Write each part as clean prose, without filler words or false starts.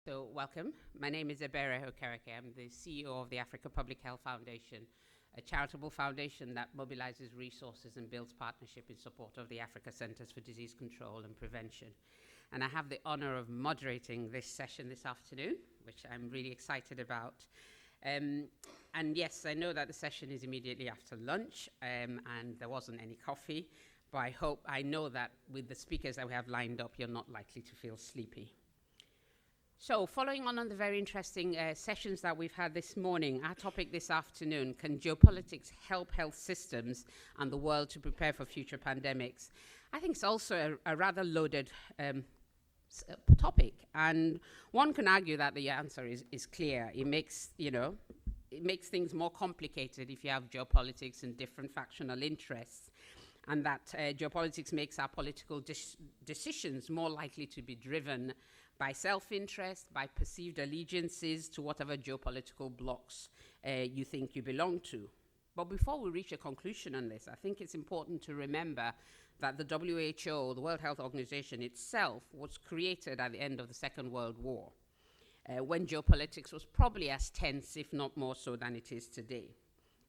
So, welcome. My name is Ebere Okereke. I'm the CEO of the Africa Public Health Foundation, a charitable foundation that mobilizes resources and builds partnership in support of the Africa Centers for Disease Control and Prevention. And I have the honor of moderating this session this afternoon, which I'm really excited about. And yes, I know that the session is immediately after lunch, and there wasn't any coffee, but I know that with the speakers that we have lined up, you're not likely to feel sleepy. So, following on the very interesting sessions that we've had this morning, our topic this afternoon, can geopolitics help health systems and the world to prepare for future pandemics? I think it's also a rather loaded topic, and one can argue that the answer is clear. It makes things more complicated if you have geopolitics and different factional interests, and that geopolitics makes our political decisions more likely to be driven by self-interest, by perceived allegiances to whatever geopolitical blocks you think you belong to. But before we reach a conclusion on this, I think it's important to remember that the WHO, the World Health Organization itself, was created at the end of the Second World War, when geopolitics was probably as tense, if not more so, than it is today.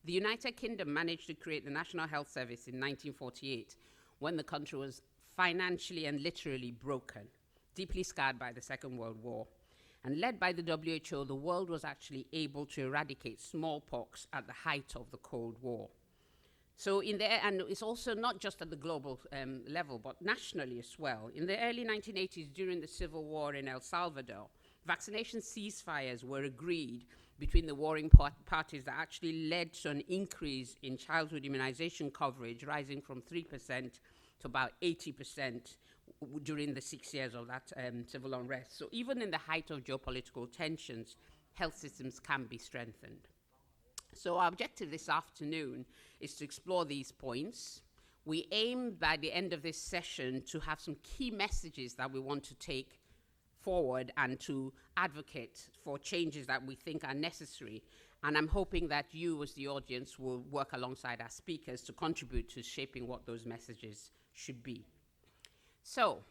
The United Kingdom managed to create the National Health Service in 1948, when the country was financially and literally broken, deeply scarred by the Second World War. And led by the WHO, the world was actually able to eradicate smallpox at the height of the Cold War. So and it's also not just at the global level, but nationally as well. In the early 1980s, during the civil war in El Salvador, vaccination ceasefires were agreed between the warring parties that actually led to an increase in childhood immunization coverage, rising from 3% to about 80% during the 6 years of that civil unrest. So even in the height of geopolitical tensions, health systems can be strengthened. So our objective this afternoon is to explore these points. We aim by the end of this session to have some key messages that we want to take forward and to advocate for changes that we think are necessary. And I'm hoping that you as the audience will work alongside our speakers to contribute to shaping what those messages should be. So,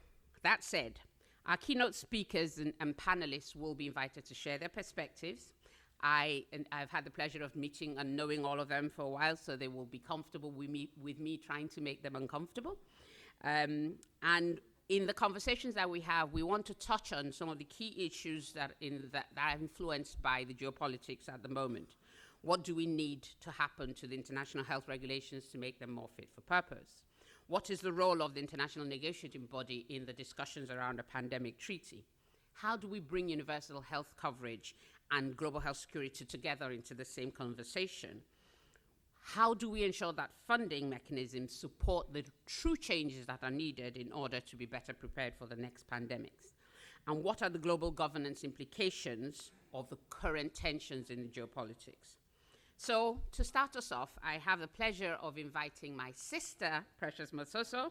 that said, our keynote speakers and panelists will be invited to share their perspectives. I've had the pleasure of meeting and knowing all of them for a while, so they will be comfortable with me trying to make them uncomfortable. And in the conversations that we have, we want to touch on some of the key issues that are influenced by the geopolitics at the moment. What do we need to happen to the international health regulations to make them more fit for purpose? What is the role of the international negotiating body in the discussions around a pandemic treaty? How do we bring universal health coverage and global health security together into the same conversation? How do we ensure that funding mechanisms support the true changes that are needed in order to be better prepared for the next pandemics? And what are the global governance implications of the current tensions in the geopolitics? So, to start us off, I have the pleasure of inviting my sister, Precious Masoso,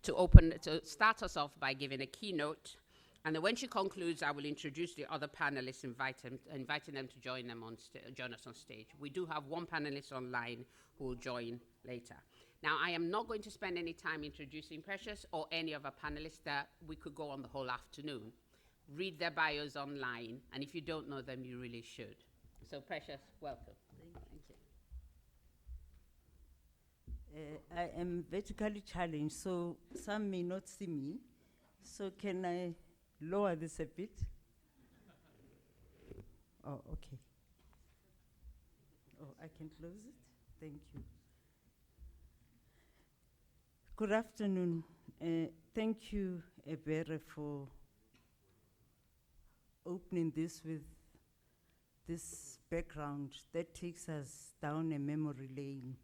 to start us off by giving a keynote. And then when she concludes, I will introduce the other panelists, inviting them to join us on stage. We do have one panelist online who will join later. Now, I am not going to spend any time introducing Precious or any of our panelists. That we could go on the whole afternoon. Read their bios online, and if you don't know them, you really should. So, Precious, welcome. I am vertically challenged, so some may not see me. So can I lower this a bit? Oh, okay. Oh, I can close it? Thank you. Good afternoon. Thank you, Ebere, for opening this with this background that takes us down a memory lane.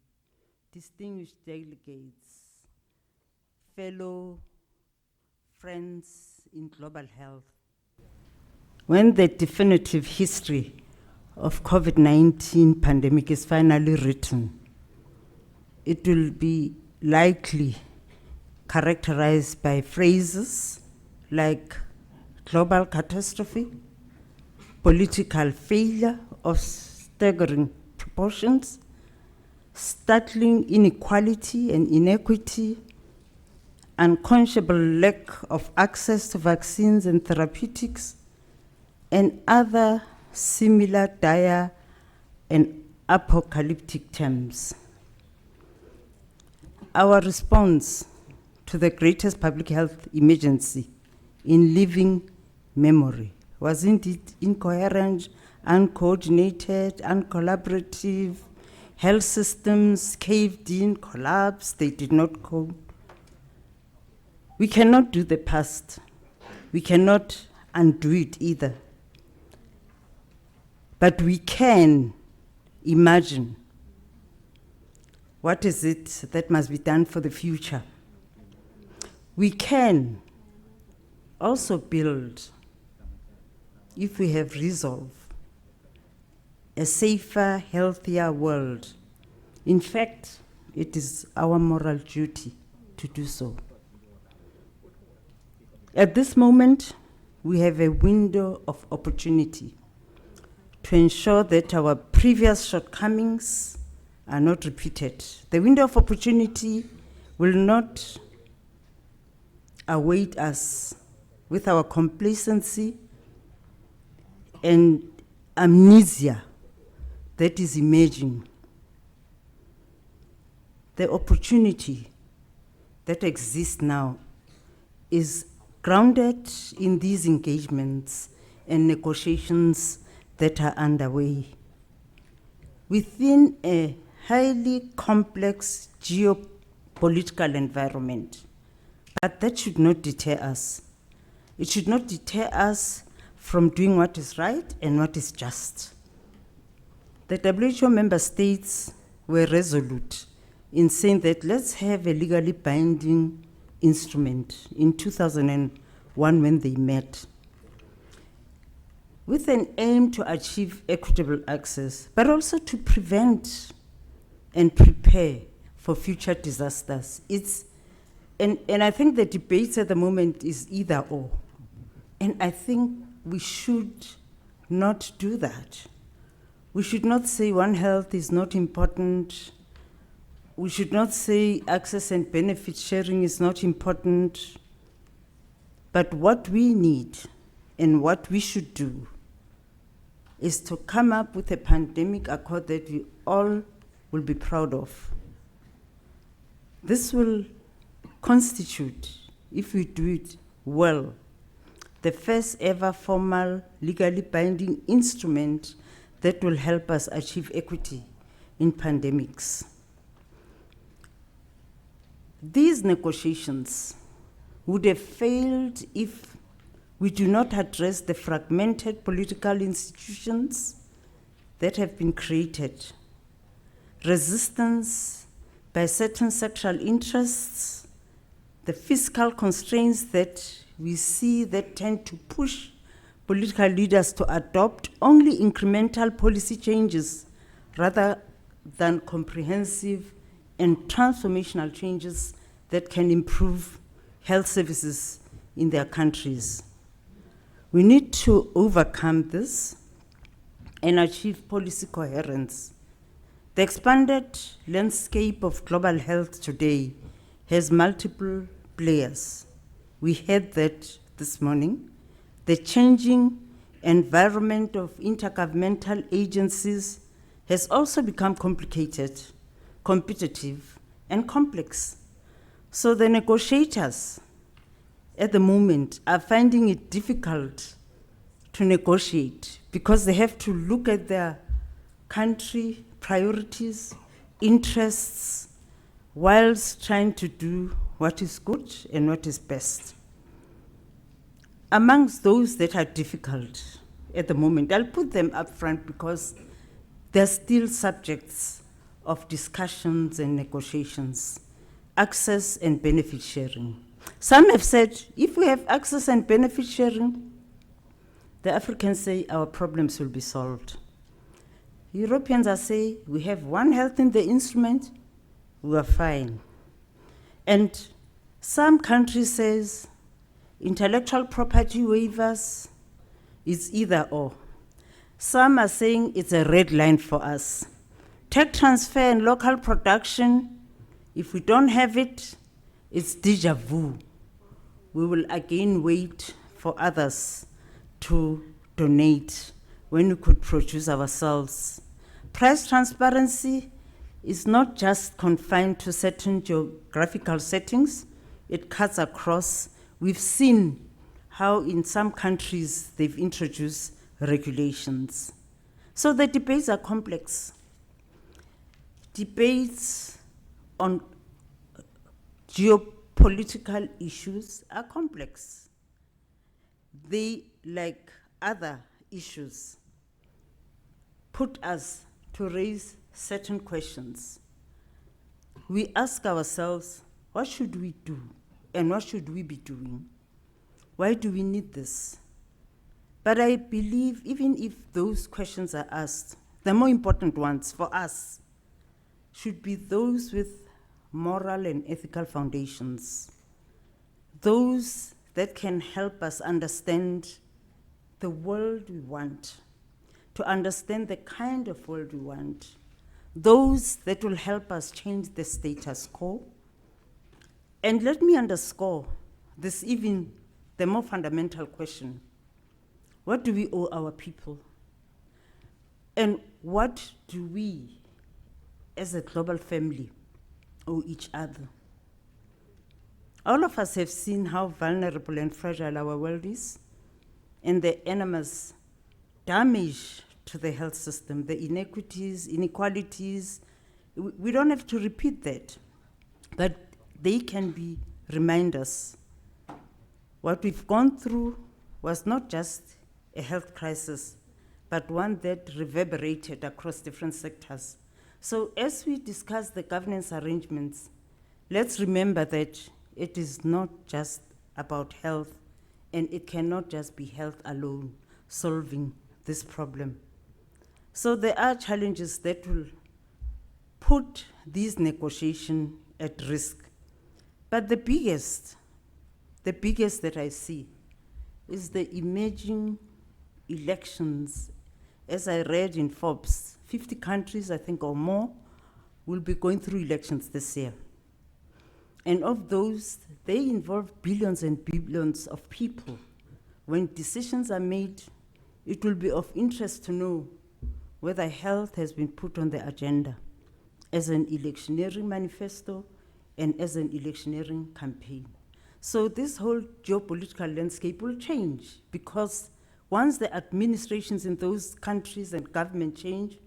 Distinguished delegates, fellow friends in global health. When the definitive history of COVID-19 pandemic is finally written, it will be likely characterized by phrases like global catastrophe, political failure of staggering proportions, startling inequality and inequity, unconscionable lack of access to vaccines and therapeutics, and other similar dire and apocalyptic terms. Our response to the greatest public health emergency in living memory was indeed incoherent, uncoordinated, uncollaborative. Health systems caved in, collapsed, they did not cope. We cannot do the past. We cannot undo it either. But we can imagine what is it that must be done for the future. We can also build, if we have resolve, a safer, healthier world. In fact, it is our moral duty to do so. At this moment, we have a window of opportunity to ensure that our previous shortcomings are not repeated. The window of opportunity will not await us with our complacency and amnesia that is emerging. The opportunity that exists now is grounded in these engagements and negotiations that are underway. Within a highly complex geopolitical environment, but that should not deter us. It should not deter us from doing what is right and what is just. The WHO member states were resolute in saying that let's have a legally binding instrument in 2001 when they met, with an aim to achieve equitable access, but also to prevent and prepare for future disasters. And I think the debate at the moment is either or. And I think we should not do that. We should not say One Health is not important. We should not say access and benefit sharing is not important. But what we need and what we should do is to come up with a pandemic accord that we all will be proud of. This will constitute, if we do it well, the first ever formal, legally binding instrument that will help us achieve equity in pandemics. These negotiations would have failed if we do not address the fragmented political institutions that have been created, resistance by certain sectoral interests, the fiscal constraints that we see that tend to push political leaders to adopt only incremental policy changes rather than comprehensive and transformational changes that can improve health services in their countries. We need to overcome this and achieve policy coherence. The expanded landscape of global health today has multiple players. We heard that this morning. The changing environment of intergovernmental agencies has also become complicated, competitive, and complex. So the negotiators at the moment are finding it difficult to negotiate because they have to look at their country priorities, interests, whilst trying to do what is good and what is best. Amongst those that are difficult at the moment, I'll put them up front because they're still subjects of discussions and negotiations. Access and benefit sharing. Some have said, if we have access and benefit sharing, the Africans say our problems will be solved. Europeans are saying, we have One Health in the instrument, we are fine. And some countries says, intellectual property waivers is either or. Some are saying it's a red line for us. Tech transfer and local production, if we don't have it, it's déjà vu. We will again wait for others to donate when we could produce ourselves. Price transparency is not just confined to certain geographical settings, it cuts across. We've seen how in some countries they've introduced regulations. So the debates are complex. Debates on geopolitical issues are complex. They, like other issues, put us to raise certain questions. We ask ourselves, what should we do and what should we be doing? Why do we need this? But I believe even if those questions are asked, the more important ones for us should be those with moral and ethical foundations, those that can help us understand the world we want, to understand the kind of world we want, those that will help us change the status quo. And let me underscore this even the more fundamental question. What do we owe our people? And what do we, as a global family, owe each other? All of us have seen how vulnerable and fragile our world is, and the enormous damage to the health system, the inequities, inequalities. We don't have to repeat that, but they can be reminders. What we've gone through was not just a health crisis, but one that reverberated across different sectors. So as we discuss the governance arrangements, let's remember that it is not just about health, and it cannot just be health alone solving this problem. So there are challenges that will put these negotiations at risk. But the biggest that I see is the emerging elections. As I read in Forbes, 50 countries, I think, or more, will be going through elections this year. And of those, they involve billions and billions of people. When decisions are made, it will be of interest to know whether health has been put on the agenda as an electioneering manifesto and as an electioneering campaign. So this whole geopolitical landscape will change, because once the administrations in those countries and government change,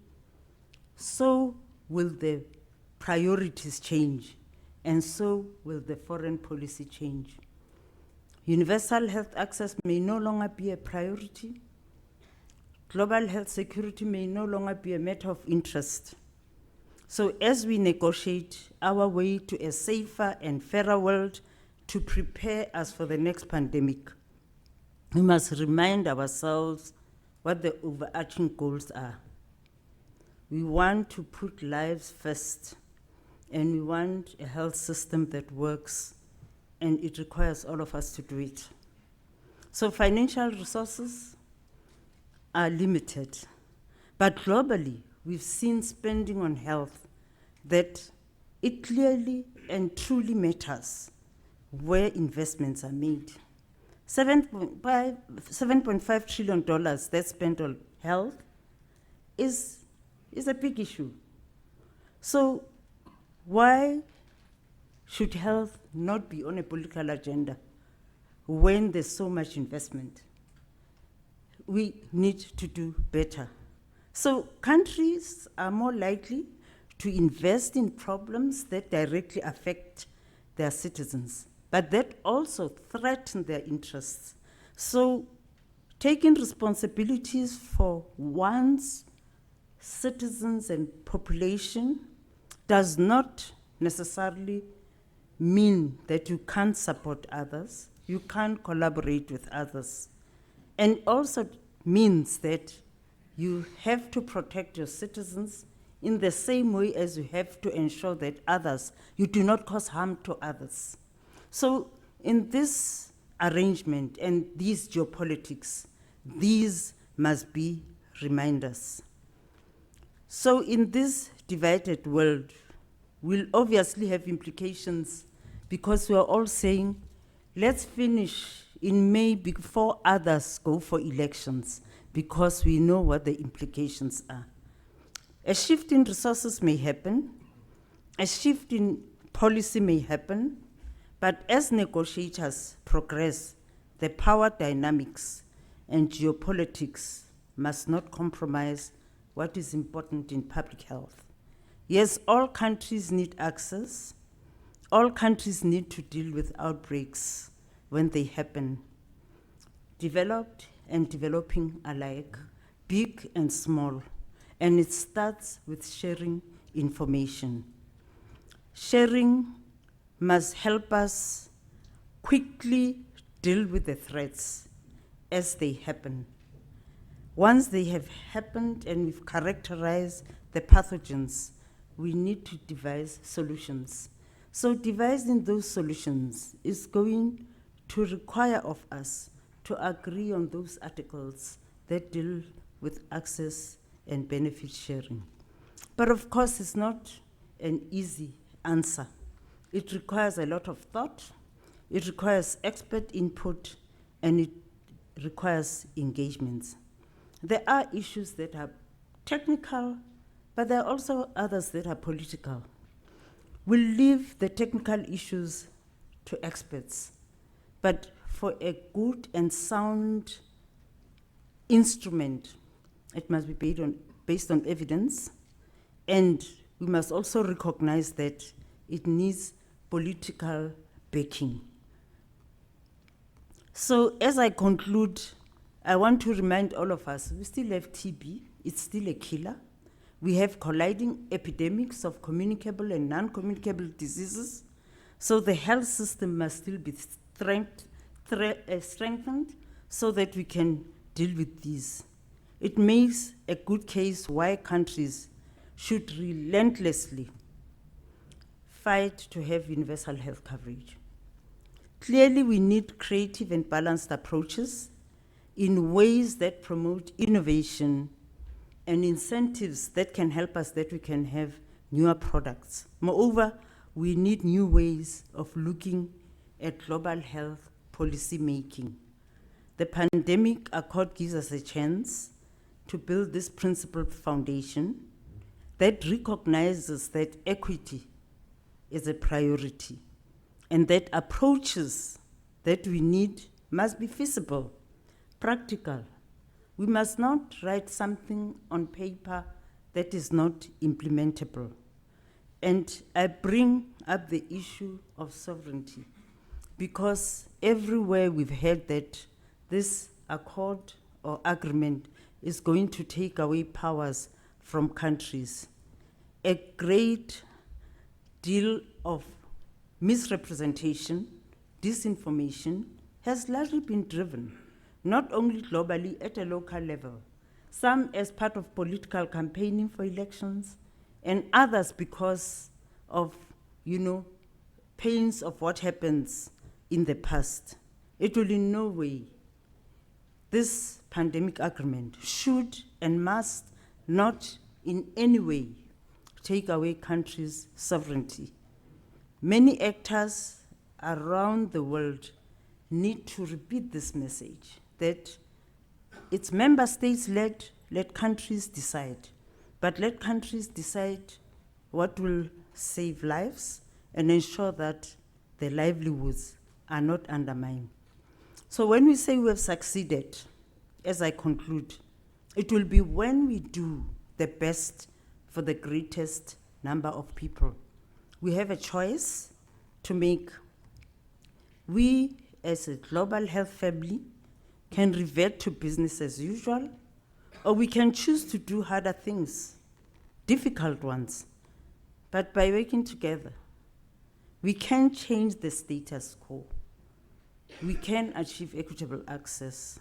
so will the priorities change, and so will the foreign policy change. Universal health access may no longer be a priority. Global health security may no longer be a matter of interest. So as we negotiate our way to a safer and fairer world to prepare us for the next pandemic, we must remind ourselves what the overarching goals are. We want to put lives first, and we want a health system that works, and it requires all of us to do it. So financial resources are limited, but globally, we've seen spending on health that it clearly and truly matters where investments are made. $7.5 trillion that's spent on health is a big issue. So why should health not be on a political agenda when there's so much investment? We need to do better. So countries are more likely to invest in problems that directly affect their citizens, but that also threaten their interests. So taking responsibilities for one's citizens and population does not necessarily mean that you can't support others, you can't collaborate with others. And also means that you have to protect your citizens in the same way as you have to ensure that you do not cause harm to others. So in this arrangement and these geopolitics, these must be reminders. So in this divided world, we'll obviously have implications, because we are all saying, let's finish in May before others go for elections, because we know what the implications are. A shift in resources may happen, a shift in policy may happen, but as negotiators progress, the power dynamics and geopolitics must not compromise what is important in public health. Yes, all countries need access. All countries need to deal with outbreaks when they happen. Developed and developing alike, big and small. And it starts with sharing information. Sharing must help us quickly deal with the threats as they happen. Once they have happened and we've characterized the pathogens, we need to devise solutions. So devising those solutions is going to require of us to agree on those articles that deal with access and benefit sharing. But of course, it's not an easy answer. It requires a lot of thought, it requires expert input, and it requires engagements. There are issues that are technical, but there are also others that are political. We'll leave the technical issues to experts, but for a good and sound instrument, it must be based on evidence, and we must also recognize that it needs political backing. So as I conclude, I want to remind all of us, we still have TB, it's still a killer. We have colliding epidemics of communicable and non-communicable diseases, so the health system must still be strengthened so that we can deal with these. It makes a good case why countries should relentlessly fight to have universal health coverage. Clearly, we need creative and balanced approaches in ways that promote innovation and incentives that can help us that we can have newer products. Moreover, we need new ways of looking at global health policy making. The pandemic accord gives us a chance to build this principled foundation that recognizes that equity is a priority and that approaches that we need must be feasible, practical. We must not write something on paper that is not implementable. And I bring up the issue of sovereignty because everywhere we've heard that this accord or agreement is going to take away powers from countries. A great deal of misrepresentation, disinformation has largely been driven, not only globally, at a local level, some as part of political campaigning for elections, and others because of, pains of what happens in the past. It will in no way, this pandemic agreement should and must not in any way take away countries' sovereignty. Many actors around the world need to repeat this message, that it's member states let countries decide, but let countries decide what will save lives and ensure that their livelihoods are not undermined. So when we say we have succeeded, as I conclude, it will be when we do the best for the greatest number of people. We have a choice to make. We, as a global health family, can revert to business as usual, or we can choose to do harder things, difficult ones. But by working together, we can change the status quo. We can achieve equitable access.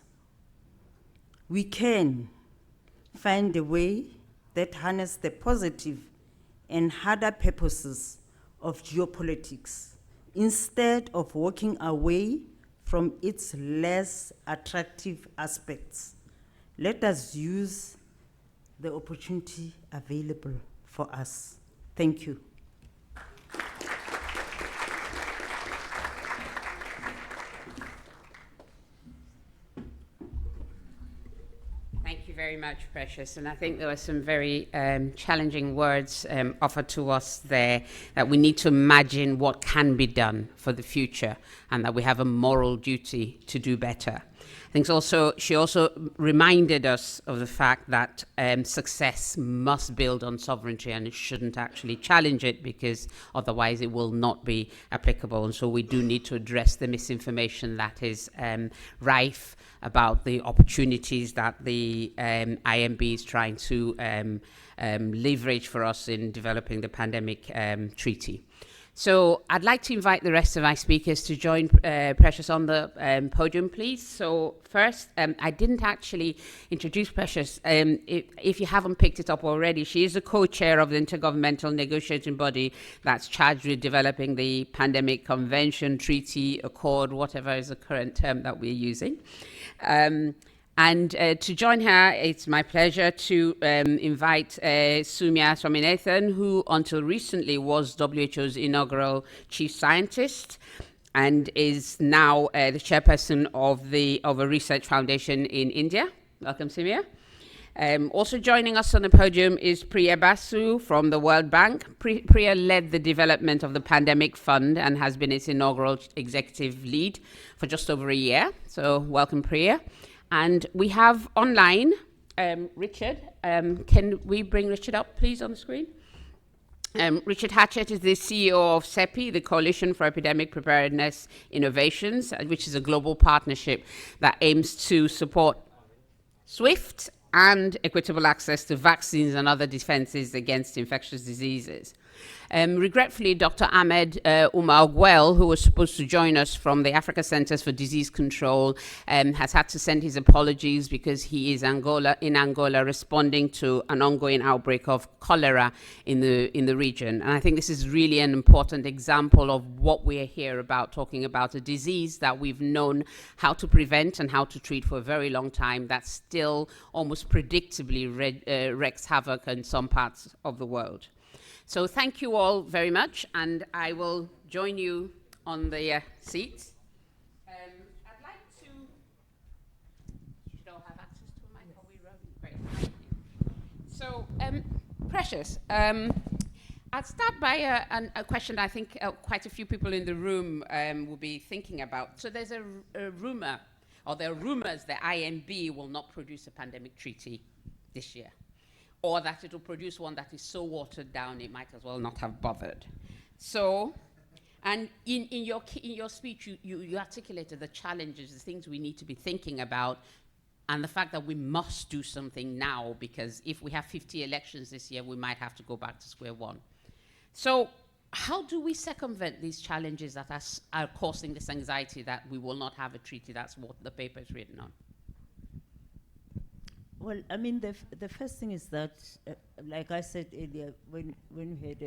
We can find a way that harness the positive and harder purposes of geopolitics instead of walking away from its less attractive aspects. Let us use the opportunity available for us. Thank you. very much, Precious. And I think there were some very challenging words offered to us there, that we need to imagine what can be done for the future and that we have a moral duty to do better. I think she also reminded us of the fact that success must build on sovereignty and it shouldn't actually challenge it, because otherwise it will not be applicable. And so we do need to address the misinformation that is rife about the opportunities that the IMB is trying to leverage for us in developing the pandemic treaty. So I'd like to invite the rest of my speakers to join Precious on the podium, please. So first, I didn't actually introduce Precious. If you haven't picked it up already, she is the co-chair of the intergovernmental negotiating body that's charged with developing the pandemic convention, treaty, accord, whatever is the current term that we're using. And to join her, it's my pleasure to invite Soumya Swaminathan, who until recently was WHO's inaugural chief scientist and is now the chairperson of a research foundation in India. Welcome, Soumya. Also joining us on the podium is Priya Basu from the World Bank. Priya led the development of the Pandemic Fund and has been its inaugural executive lead for just over a year. So welcome, Priya. And we have online Richard. Can we bring Richard up, please, on the screen? Richard Hatchett is the CEO of CEPI, the Coalition for Epidemic Preparedness Innovations, which is a global partnership that aims to support swift and equitable access to vaccines and other defenses against infectious diseases. Regretfully, Dr. Ahmed Umar Gwel, who was supposed to join us from the Africa Centers for Disease Control, has had to send his apologies because he is in Angola responding to an ongoing outbreak of cholera in the region. And I think this is really an important example of what we're here about, talking about a disease that we've known how to prevent and how to treat for a very long time, that still almost predictably wreaks havoc in some parts of the world. So thank you all very much, and I will join you on the seats. I'd like to... You should all have access to a mic. Are we rolling? Great, thank you. So, Precious, I'll start by a question I think quite a few people in the room will be thinking about. So there's a rumor, or there are rumors that IMB will not produce a pandemic treaty this year, or that it will produce one that is so watered down it might as well not have bothered. So, and in your speech, you articulated the challenges, the things we need to be thinking about, and the fact that we must do something now, because if we have 50 elections this year, we might have to go back to square one. So how do we circumvent these challenges that are causing this anxiety that we will not have a treaty? That's what the paper is written on. Well, I mean, the first thing is that, like I said earlier, when we had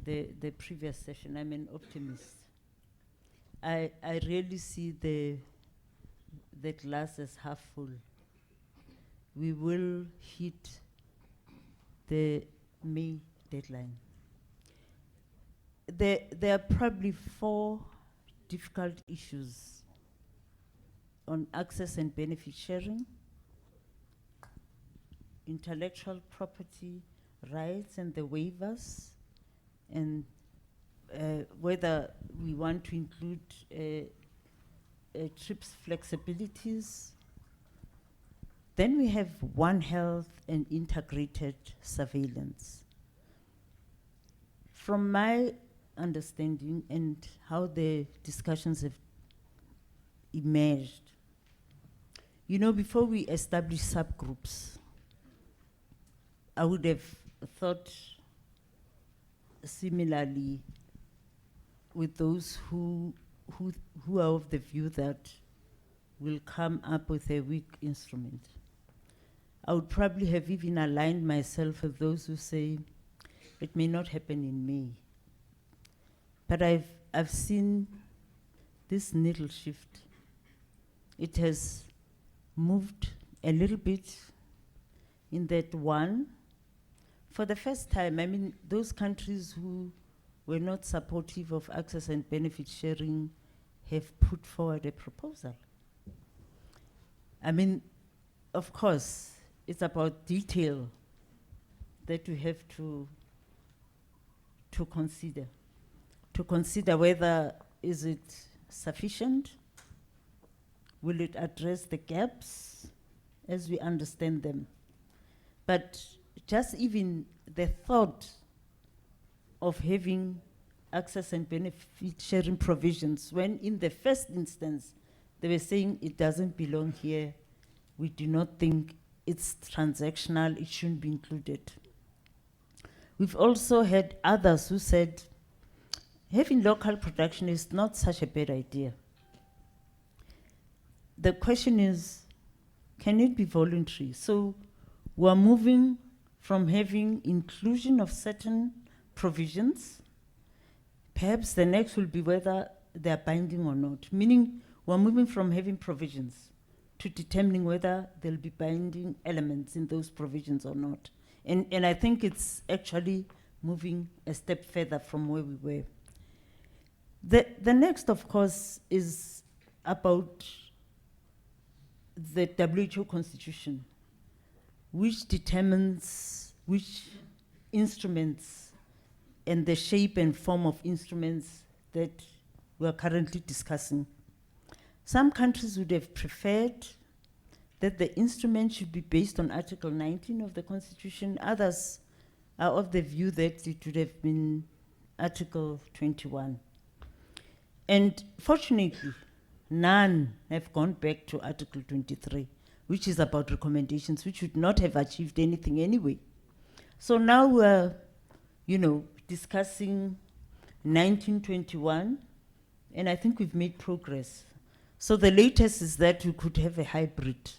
the previous session, I'm an optimist. I really see the glass as half full. We will hit the May deadline. There are probably 4 difficult issues on access and benefit sharing, intellectual property rights and the waivers, and whether we want to include TRIPS flexibilities. Then we have One Health and integrated surveillance. From my understanding and how the discussions have emerged, you know, before we establish subgroups, I would have thought similarly with those who are of the view that we'll come up with a weak instrument. I would probably have even aligned myself with those who say it may not happen in May. But I've seen this needle shift. It has moved a little bit in that one, for the first time, I mean, those countries who were not supportive of access and benefit sharing have put forward a proposal. I mean, of course, it's about detail that we have to consider. To consider whether is it sufficient, will it address the gaps as we understand them. But just even the thought of having access and benefit sharing provisions, when in the first instance they were saying it doesn't belong here, we do not think it's transactional, it shouldn't be included. We've also had others who said having local production is not such a bad idea. The question is, can it be voluntary? So we're moving from having inclusion of certain provisions. Perhaps the next will be whether they're binding or not, meaning we're moving from having provisions to determining whether there'll be binding elements in those provisions or not. And I think it's actually moving a step further from where we were. The next, of course, is about the WHO Constitution, which determines which instruments and the shape and form of instruments that we are currently discussing. Some countries would have preferred that the instrument should be based on Article 19 of the Constitution. Others are of the view that it would have been Article 21. And fortunately, none have gone back to Article 23, which is about recommendations, which would not have achieved anything anyway. So now we're, discussing 1921, and I think we've made progress. So the latest is that we could have a hybrid,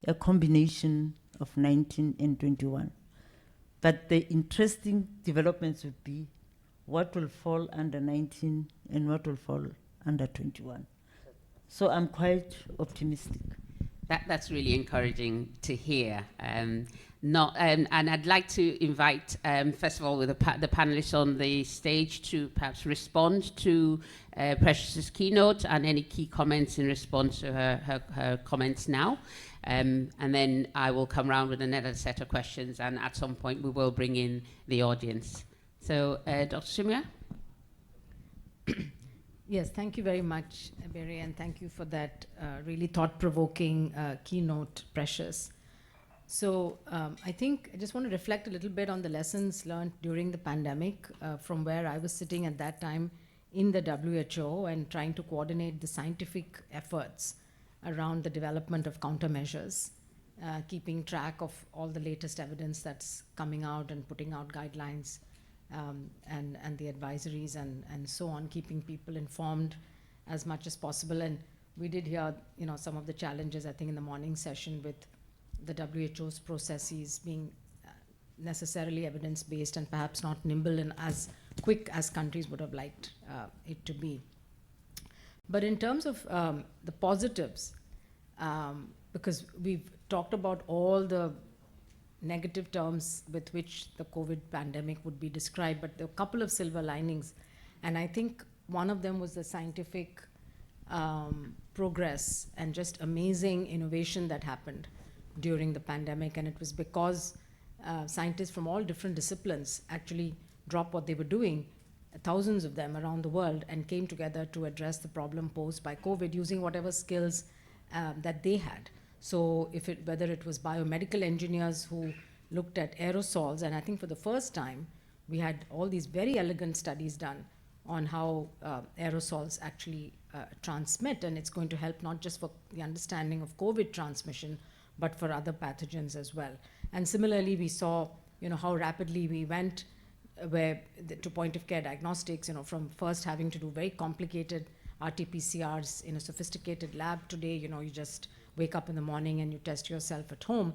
a combination of 19 and 21. But the interesting developments would be what will fall under 19 and what will fall under 21. So I'm quite optimistic. That's really encouraging to hear. And I'd like to invite, first of all, with the panelists on the stage to perhaps respond to Precious's keynote and any key comments in response to her comments now. And then I will come round with another set of questions, and at some point we will bring in the audience. So, Dr. Sumia? Yes, thank you very much, Barry, and thank you for that really thought-provoking keynote, Precious. So I think I just want to reflect a little bit on the lessons learned during the pandemic from where I was sitting at that time in the WHO and trying to coordinate the scientific efforts around the development of countermeasures, keeping track of all the latest evidence that's coming out and putting out guidelines, and the advisories and so on, keeping people informed as much as possible. And we did hear, some of the challenges, I think, in the morning session with the WHO's processes being necessarily evidence-based and perhaps not nimble and as quick as countries would have liked it to be. But in terms of the positives, because we've talked about all the negative terms with which the COVID pandemic would be described, but there are a couple of silver linings. And I think one of them was the scientific progress and just amazing innovation that happened during the pandemic. And it was because scientists from all different disciplines actually dropped what they were doing, thousands of them around the world, and came together to address the problem posed by COVID using whatever skills that they had. So whether it was biomedical engineers who looked at aerosols, and I think for the first time, we had all these very elegant studies done on how aerosols actually transmit, and it's going to help not just for the understanding of COVID transmission, but for other pathogens as well. And similarly, we saw, how rapidly we went to point-of-care diagnostics, from first having to do very complicated RT-PCRs in a sophisticated lab. Today, you just wake up in the morning and you test yourself at home,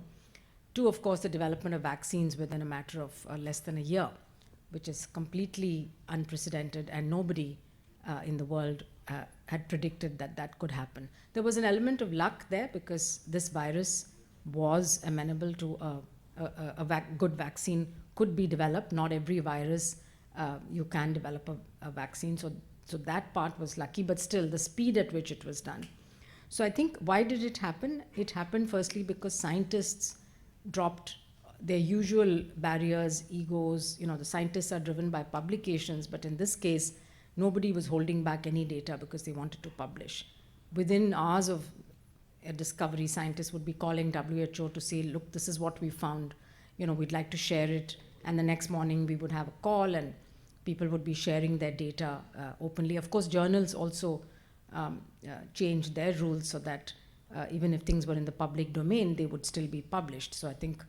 to, of course, the development of vaccines within a matter of less than a year, which is completely unprecedented, and nobody in the world had predicted that could happen. There was an element of luck there because this virus was amenable to a good vaccine could be developed. Not every virus you can develop a vaccine, so that part was lucky, but still the speed at which it was done. So I think, why did it happen? It happened firstly because scientists dropped their usual barriers, egos. You know, the scientists are driven by publications, but in this case, nobody was holding back any data because they wanted to publish. Within hours of a discovery, scientists would be calling WHO to say, look, this is what we found, you know, we'd like to share it. And the next morning we would have a call and people would be sharing their data openly. Of course, journals also changed their rules so that even if things were in the public domain, they would still be published. So I think,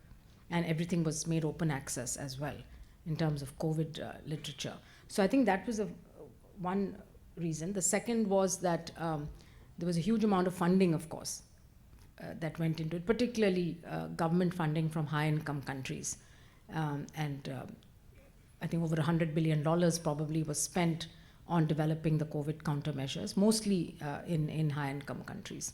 and everything was made open access as well in terms of COVID literature. So I think that was one reason. The second was that there was a huge amount of funding, of course, that went into it, particularly government funding from high-income countries. I think over $100 billion probably was spent on developing the COVID countermeasures, mostly in high-income countries.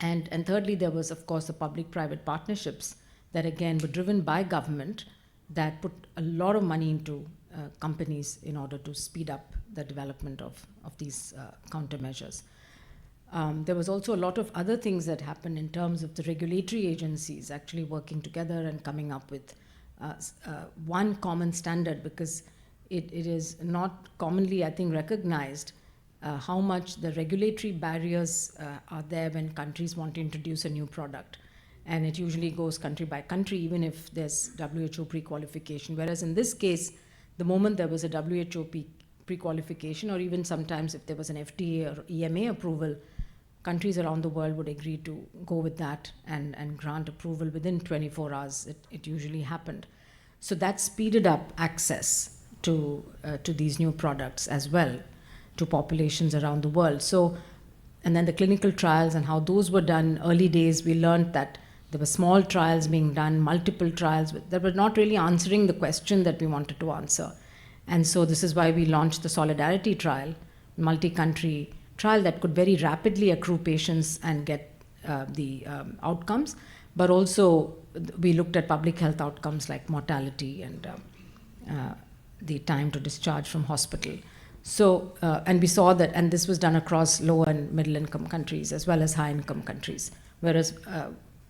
And thirdly, there was, of course, the public-private partnerships that, again, were driven by government that put a lot of money into companies in order to speed up the development of these countermeasures. There was also a lot of other things that happened in terms of the regulatory agencies actually working together and coming up with one common standard, because it is not commonly, I think, recognized how much the regulatory barriers are there when countries want to introduce a new product. And it usually goes country by country, even if there's WHO pre-qualification. Whereas in this case, the moment there was a WHO pre-qualification, or even sometimes if there was an FDA or EMA approval, countries around the world would agree to go with that and grant approval within 24 hours. It usually happened. So that speeded up access to these new products as well to populations around the world. So, and then the clinical trials and how those were done. Early days, we learned that there were small trials being done, multiple trials that were not really answering the question that we wanted to answer. And so this is why we launched the Solidarity trial, multi-country trial that could very rapidly accrue patients and get the outcomes. But also we looked at public health outcomes like mortality and the time to discharge from hospital. So, and we saw that, and this was done across low and middle income countries as well as high income countries. Whereas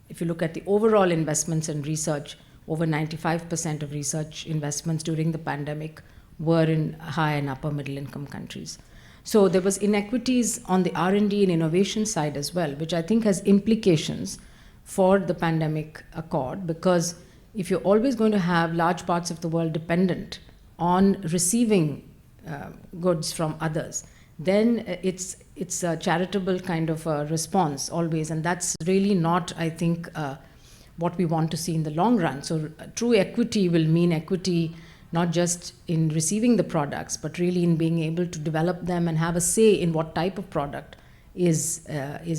if you look at the overall investments in research, over 95% of research investments during the pandemic were in high and upper middle income countries. So there was inequities on the R&D and innovation side as well, which I think has implications for the pandemic accord, because if you're always going to have large parts of the world dependent on receiving goods from others, then it's a charitable kind of a response always, and that's really not, I think, what we want to see in the long run. So true equity will mean equity not just in receiving the products, but really in being able to develop them and have a say in what type of product is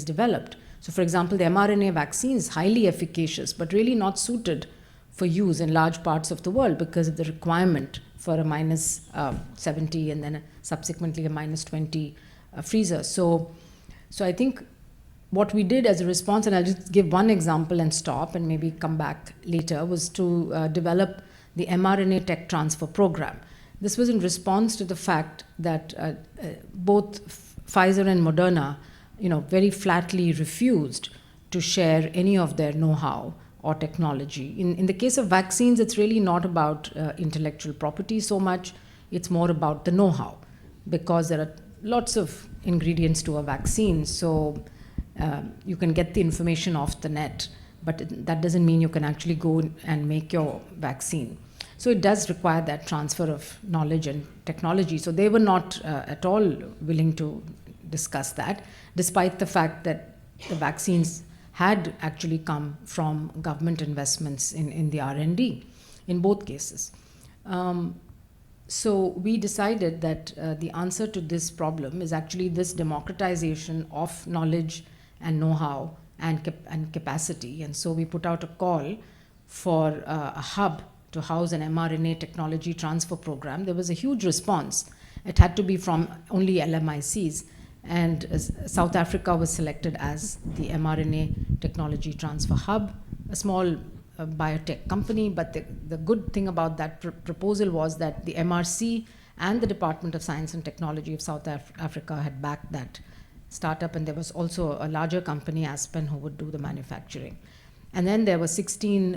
developed. So for example, the mRNA vaccine is highly efficacious, but really not suited for use in large parts of the world because of the requirement for a minus 70 and then subsequently a minus 20 freezer. So I think what we did as a response, and I'll just give one example and stop and maybe come back later, was to develop the mRNA tech transfer program. This was in response to the fact that both Pfizer and Moderna, very flatly refused to share any of their know-how or technology. In the case of vaccines, it's really not about intellectual property so much. It's more about the know-how, because there are lots of ingredients to a vaccine. So you can get the information off the net, but that doesn't mean you can actually go and make your vaccine. So it does require that transfer of knowledge and technology. So they were not at all willing to discuss that, despite the fact that the vaccines had actually come from government investments in the R&D in both cases. So we decided that the answer to this problem is actually this democratization of knowledge and know-how and capacity. And so we put out a call for a hub to house an mRNA technology transfer program. There was a huge response. It had to be from only LMICs. And South Africa was selected as the mRNA technology transfer hub, a small biotech company. But the good thing about that proposal was that the MRC and the Department of Science and Technology of South Africa had backed that startup. And there was also a larger company, Aspen, who would do the manufacturing. And then there were 16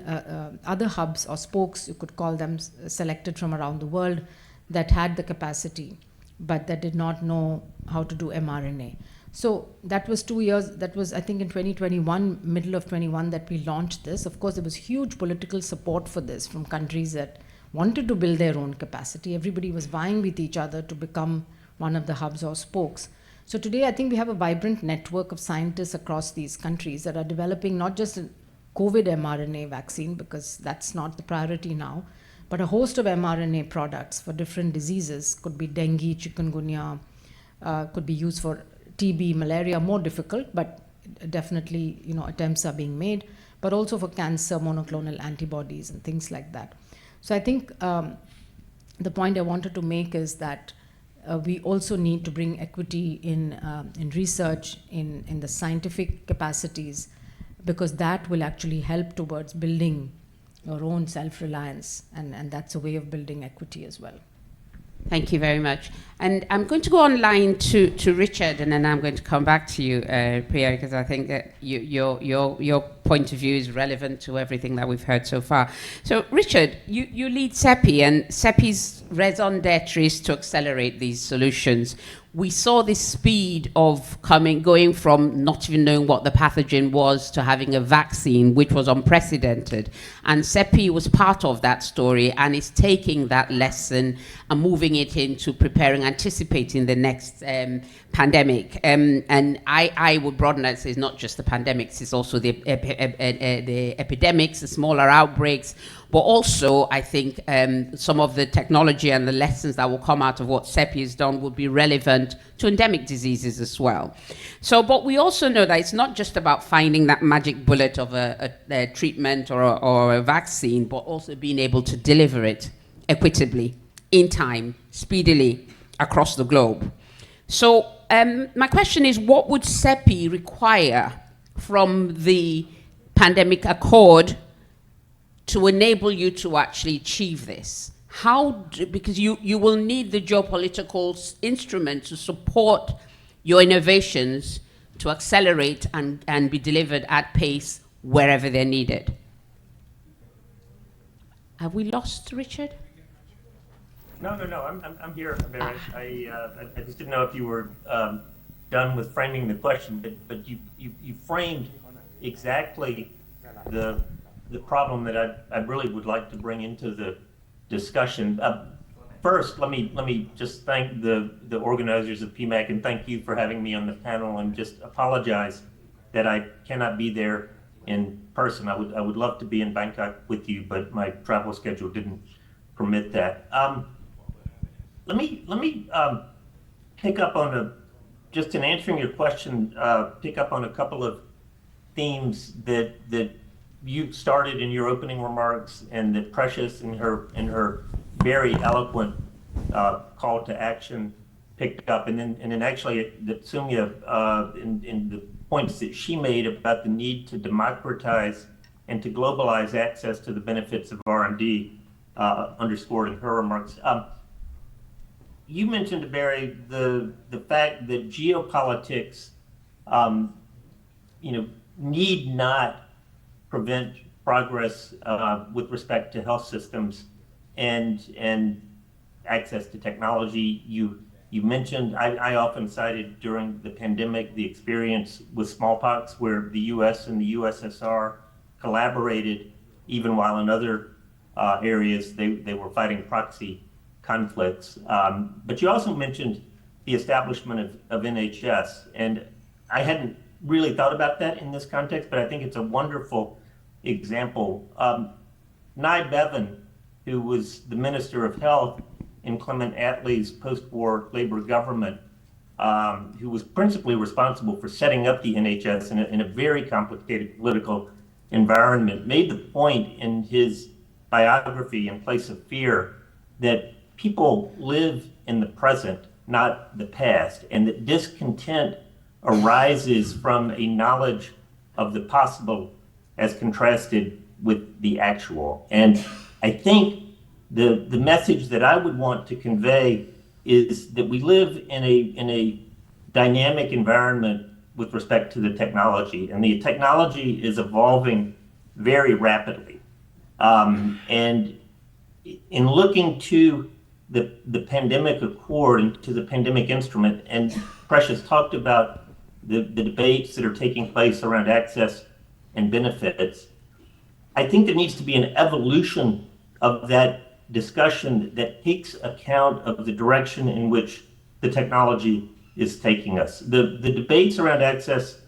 other hubs or spokes, you could call them, selected from around the world that had the capacity, but that did not know how to do mRNA. So that was 2 years, that was I think in 2021, middle of 21, that we launched this. Of course, there was huge political support for this from countries that wanted to build their own capacity. Everybody was vying with each other to become one of the hubs or spokes. So today I think we have a vibrant network of scientists across these countries that are developing not just a COVID mRNA vaccine, because that's not the priority now, but a host of mRNA products for different diseases. Could be dengue, chikungunya, could be used for TB, malaria, more difficult, but definitely, attempts are being made, but also for cancer, monoclonal antibodies and things like that. So I think the point I wanted to make is that we also need to bring equity in research, in the scientific capacities, because that will actually help towards building your own self-reliance, and that's a way of building equity as well. Thank you very much. And I'm going to go online to Richard, and then I'm going to come back to you, Priya, because I think that your point of view is relevant to everything that we've heard so far. So, Richard, you lead CEPI, and CEPI's raison d'etre is to accelerate these solutions. We saw this speed of going from not even knowing what the pathogen was to having a vaccine, which was unprecedented. And CEPI was part of that story and is taking that lesson and moving it into anticipating the next pandemic. And I would broaden that. It's not just the pandemics, it's also the epidemics, the smaller outbreaks, but also I think some of the technology and the lessons that will come out of what CEPI has done would be relevant to endemic diseases as well. So, but we also know that it's not just about finding that magic bullet of a treatment or a vaccine, but also being able to deliver it equitably, in time, speedily, across the globe. So my question is, what would CEPI require from the pandemic accord to enable you to actually achieve this? Because you will need the geopolitical instrument to support your innovations to accelerate and be delivered at pace wherever they're needed. Have we lost Richard? No, I'm here, Barry. I just didn't know if you were done with framing the question, but you framed exactly the problem that I really would like to bring into the discussion. First, let me just thank the organizers of PMAC, and thank you for having me on the panel, and just apologize that I cannot be there in person. I would love to be in Bangkok with you, but my travel schedule didn't permit that. Let me pick up on just in answering your question, pick up on a couple of themes that you started in your opening remarks, and that Precious in her very eloquent call to action picked up, and then actually that Soumya in the points that she made about the need to democratize and to globalize access to the benefits of R&D, underscored in her remarks. You mentioned, Barry, the fact that geopolitics, need not prevent progress with respect to health systems and access to technology. You mentioned, I often cited during the pandemic the experience with smallpox, where the U.S. and the USSR collaborated, even while in other areas they were fighting proxy conflicts. But you also mentioned the establishment of NHS, and I hadn't really thought about that in this context, but I think it's a wonderful example. Nye Bevan, who was the Minister of Health in Clement Attlee's post-war Labor government, who was principally responsible for setting up the NHS in a very complicated political environment, made the point in his biography, In Place of Fear, that people live in the present, not the past, and that discontent arises from a knowledge of the possible as contrasted with the actual. And I think the message that I would want to convey is that we live in a dynamic environment with respect to the technology, and the technology is evolving very rapidly. And in looking to the pandemic accord and to the pandemic instrument, and Precious talked about the debates that are taking place around access and benefits, I think there needs to be an evolution of that discussion that takes account of the direction in which the technology is taking us. The debates around access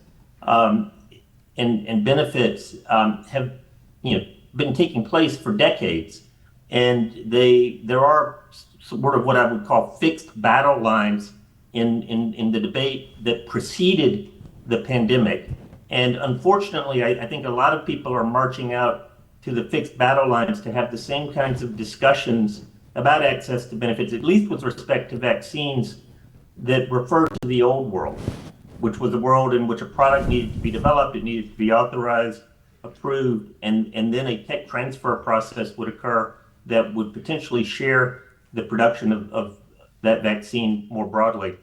and benefits have been taking place for decades, and there are sort of what I would call fixed battle lines in the debate that preceded the pandemic. And unfortunately, I think a lot of people are marching out to the fixed battle lines to have the same kinds of discussions about access to benefits, at least with respect to vaccines, that refer to the old world, which was a world in which a product needed to be developed, it needed to be authorized, approved, and then a tech transfer process would occur that would potentially share the production of that vaccine more broadly.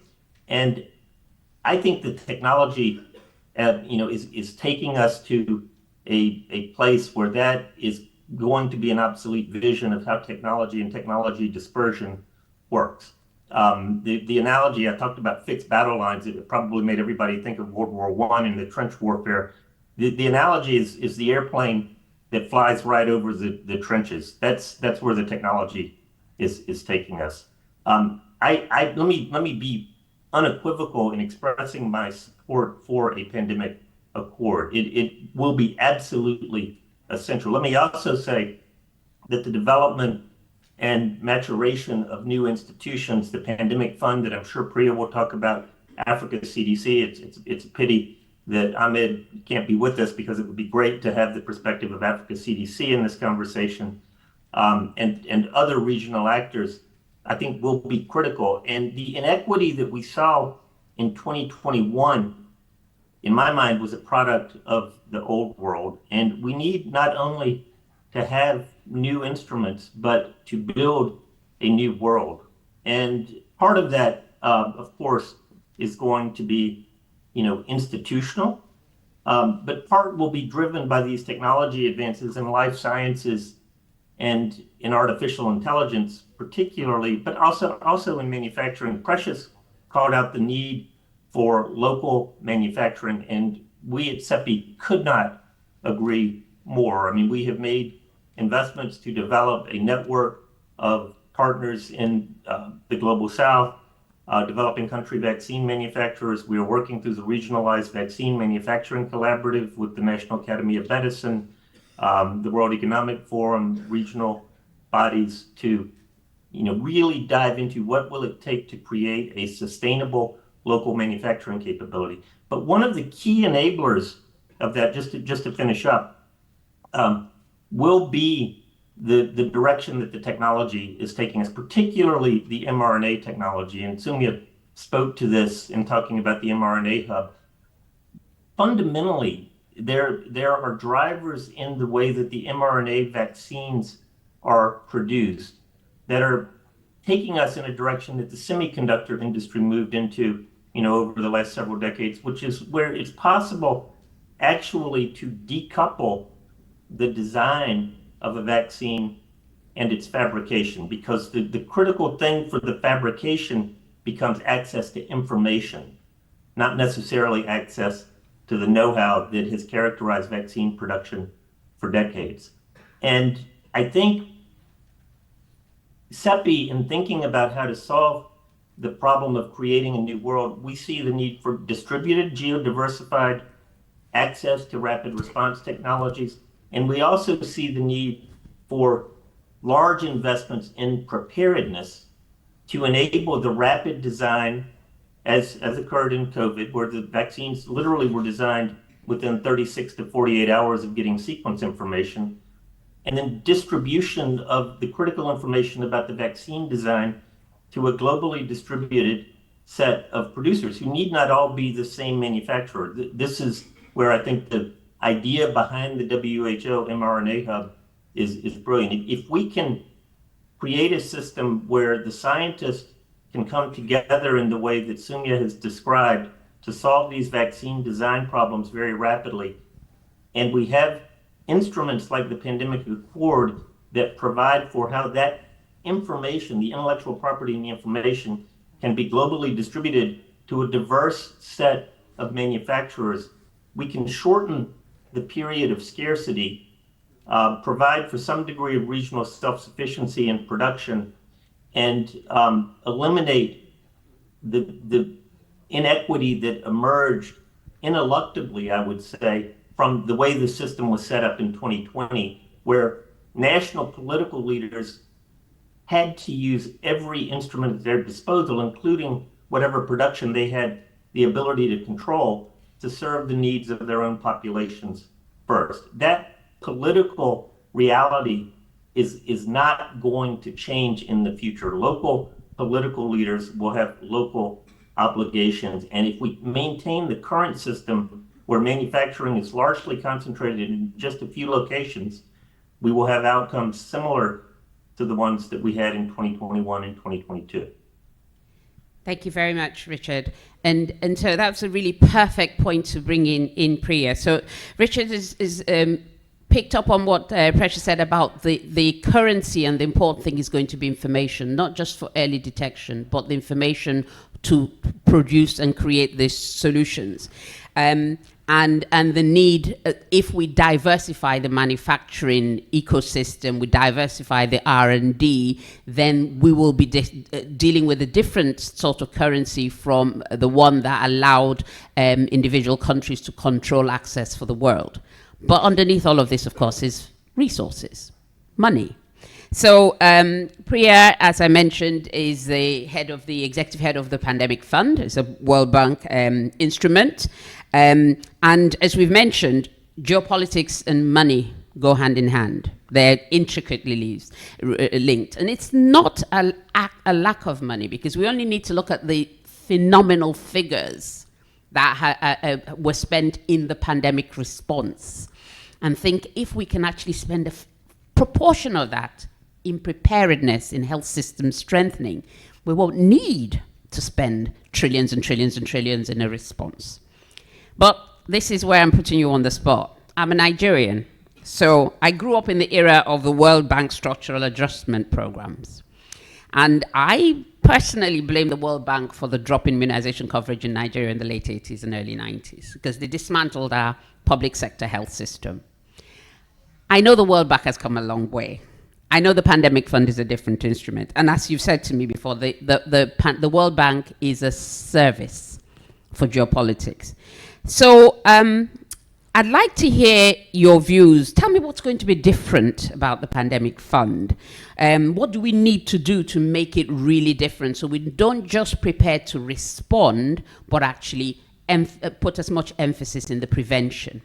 And I think the technology is taking us to a place where that is going to be an obsolete vision of how technology and technology dispersion works. The analogy I talked about, fixed battle lines, it probably made everybody think of World War I and the trench warfare. The analogy is the airplane that flies right over the trenches. That's where the technology is taking us. Let me be unequivocal in expressing my support for a pandemic accord. It will be absolutely essential. Let me also say that the development and maturation of new institutions, the pandemic fund that I'm sure Priya will talk about, Africa CDC, it's a pity that Ahmed can't be with us, because it would be great to have the perspective of Africa CDC in this conversation, and other regional actors, I think, will be critical. And the inequity that we saw in 2021, in my mind, was a product of the old world. And we need not only to have new instruments, but to build a new world. And part of that, of course, is going to be, institutional, but part will be driven by these technology advances in life sciences and in artificial intelligence, particularly, but also in manufacturing. Precious called out the need for local manufacturing, and we at CEPI could not agree more. I mean, we have made investments to develop a network of partners in the Global South, developing country vaccine manufacturers. We are working through the Regionalized Vaccine Manufacturing Collaborative with the National Academy of Medicine, the World Economic Forum, regional bodies to, really dive into what will it take to create a sustainable local manufacturing capability. But one of the key enablers of that, just to finish up, will be the direction that the technology is taking us, particularly the mRNA technology. And Soumya spoke to this in talking about the mRNA hub. Fundamentally, there are drivers in the way that the mRNA vaccines are produced that are taking us in a direction that the semiconductor industry moved into, over the last several decades, which is where it's possible actually to decouple the design of a vaccine and its fabrication, because the critical thing for the fabrication becomes access to information, not necessarily access to the know-how that has characterized vaccine production for decades. And I think CEPI, in thinking about how to solve the problem of creating a new world, we see the need for distributed, geodiversified access to rapid response technologies. And we also see the need for large investments in preparedness to enable the rapid design, as occurred in COVID, where the vaccines literally were designed within 36 to 48 hours of getting sequence information, and then distribution of the critical information about the vaccine design to a globally distributed set of producers who need not all be the same manufacturer. This is where I think the idea behind the WHO mRNA hub is brilliant. If we can create a system where the scientists can come together in the way that Soumya has described to solve these vaccine design problems very rapidly, and we have instruments like the Pandemic Accord that provide for how that information, the intellectual property and the information, can be globally distributed to a diverse set of manufacturers, we can shorten the period of scarcity, provide for some degree of regional self-sufficiency in production, and eliminate the inequity that emerged ineluctably, I would say, from the way the system was set up in 2020, where national political leaders had to use every instrument at their disposal, including whatever production they had the ability to control, to serve the needs of their own populations first. That political reality is not going to change in the future. Local political leaders will have local obligations. And if we maintain the current system where manufacturing is largely concentrated in just a few locations, we will have outcomes similar to the ones that we had in 2021 and 2022. Thank you very much, Richard. And so that's a really perfect point to bring in Priya. So Richard is picked up on what Precious said about the currency, and the important thing is going to be information, not just for early detection, but the information to produce and create these solutions. And the need, if we diversify the manufacturing ecosystem, we diversify the R&D, then we will be dealing with a different sort of currency from the one that allowed individual countries to control access for the world. But underneath all of this, of course, is resources, money. So Priya, as I mentioned, is the executive head of the Pandemic Fund. It's a World Bank instrument. And as we've mentioned, geopolitics and money go hand in hand. They're intricately linked. And it's not a lack of money, because we only need to look at the phenomenal figures that were spent in the pandemic response and think if we can actually spend a proportion of that in preparedness, in health system strengthening, we won't need to spend trillions and trillions and trillions in a response. But this is where I'm putting you on the spot. I'm a Nigerian, so I grew up in the era of the World Bank structural adjustment programs. And I personally blame the World Bank for the drop in immunization coverage in Nigeria in the late 80s and early 90s, because they dismantled our public sector health system. I know the World Bank has come a long way. I know the Pandemic Fund is a different instrument. And as you've said to me before, the World Bank is a service for geopolitics. So I'd like to hear your views. Tell me what's going to be different about the Pandemic Fund. What do we need to do to make it really different, so we don't just prepare to respond, but actually put as much emphasis in the prevention?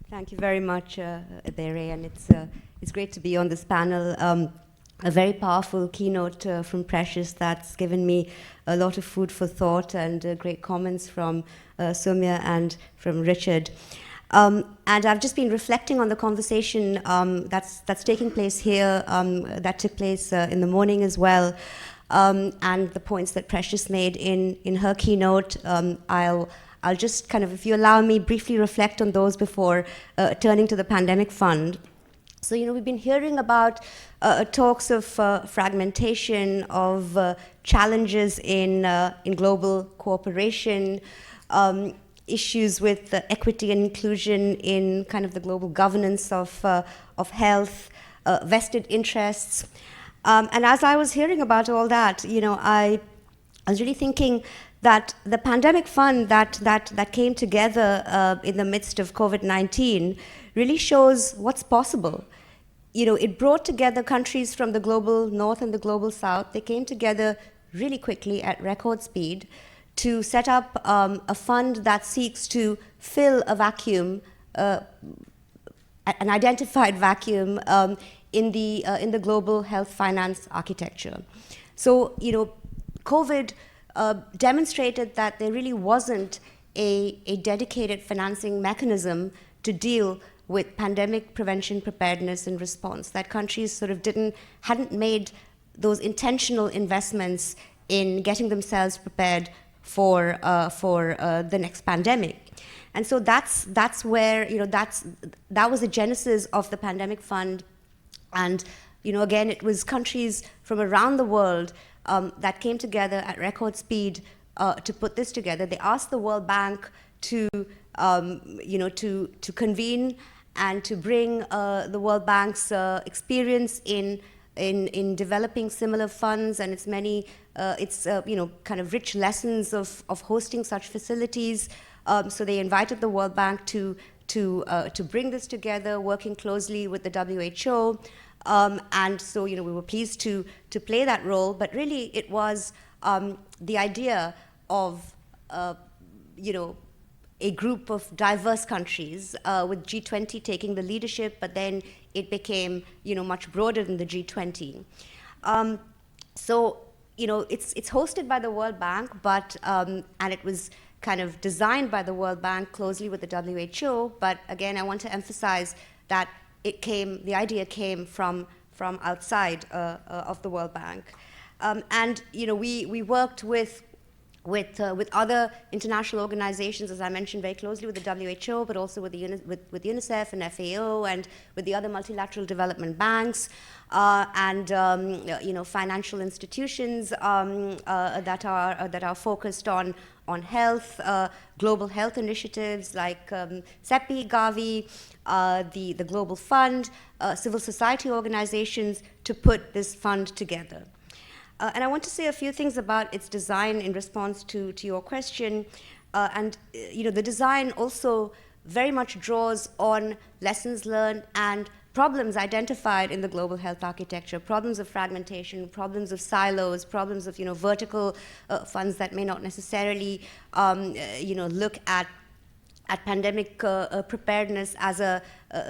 Thank you very much, Ebere, and it's great to be on this panel. A very powerful keynote from Precious that's given me a lot of food for thought, and great comments from Soumya and from Richard. And I've just been reflecting on the conversation that's taking place here, that took place in the morning as well, and the points that Precious made in her keynote. I'll just kind of, if you allow me, briefly reflect on those before turning to the Pandemic Fund. So, we've been hearing about talks of fragmentation, of challenges in global cooperation, issues with equity and inclusion in kind of the global governance of health, vested interests. And as I was hearing about all that, I was really thinking that the Pandemic Fund that came together in the midst of COVID-19 really shows what's possible. It brought together countries from the global north and the global south. They came together really quickly at record speed to set up a fund that seeks to fill a vacuum, an identified vacuum in the global health finance architecture. So, COVID demonstrated that there really wasn't a dedicated financing mechanism to deal with pandemic prevention, preparedness, and response, that countries sort of hadn't made those intentional investments in getting themselves prepared for the next pandemic. And so that's where, that was the genesis of the Pandemic Fund. And, again, it was countries from around the world that came together at record speed to put this together. They asked the World Bank to convene and to bring the World Bank's experience in developing similar funds and its many, kind of rich lessons of hosting such facilities. So they invited the World Bank to bring this together, working closely with the WHO. And so, we were pleased to play that role. But really, it was the idea of, a group of diverse countries, with G20 taking the leadership, but then it became, much broader than the G20. So, it's hosted by the World Bank, but and it was kind of designed by the World Bank closely with the WHO. But again, I want to emphasize that the idea came from outside of the World Bank, and we worked with other international organizations, as I mentioned, very closely with the WHO, but also with UNICEF and FAO, and with the other multilateral development banks, and financial institutions that are focused on health, global health initiatives like CEPI, Gavi, the Global Fund, civil society organizations, to put this fund together. And I want to say a few things about its design in response to your question. The design also very much draws on lessons learned and problems identified in the global health architecture, problems of fragmentation, problems of silos, problems of vertical funds that may not necessarily look at pandemic preparedness as a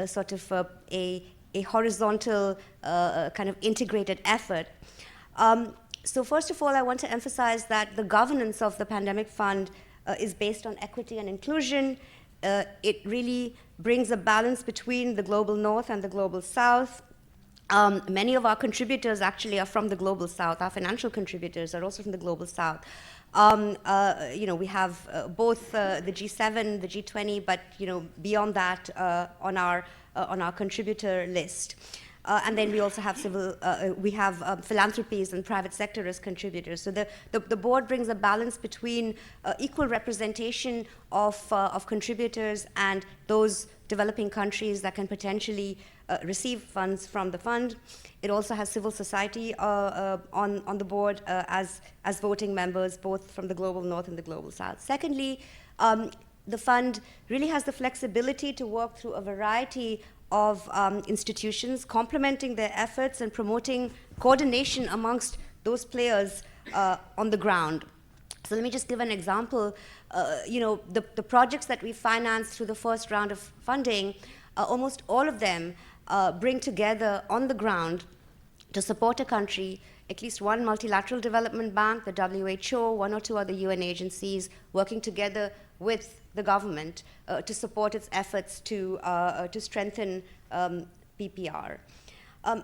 sort of a horizontal kind of integrated effort. So first of all, I want to emphasize that the governance of the Pandemic Fund is based on equity and inclusion. It really brings a balance between the global north and the global south. Many of our contributors actually are from the global south. Our financial contributors are also from the global south. We have both the G7, the G20, but beyond that on our contributor list. And then we also have philanthropies and private sector as contributors. So the board brings a balance between equal representation of contributors and those developing countries that can potentially receive funds from the fund. It also has civil society on the board as voting members, both from the global north and the global south. Secondly, the fund really has the flexibility to work through a variety of institutions, complementing their efforts and promoting coordination amongst those players on the ground. So let me just give an example. The projects that we financed through the first round of funding, almost all of them bring together on the ground to support a country, at least one multilateral development bank, the WHO, one or two other UN agencies, working together with the government to support its efforts to strengthen PPR.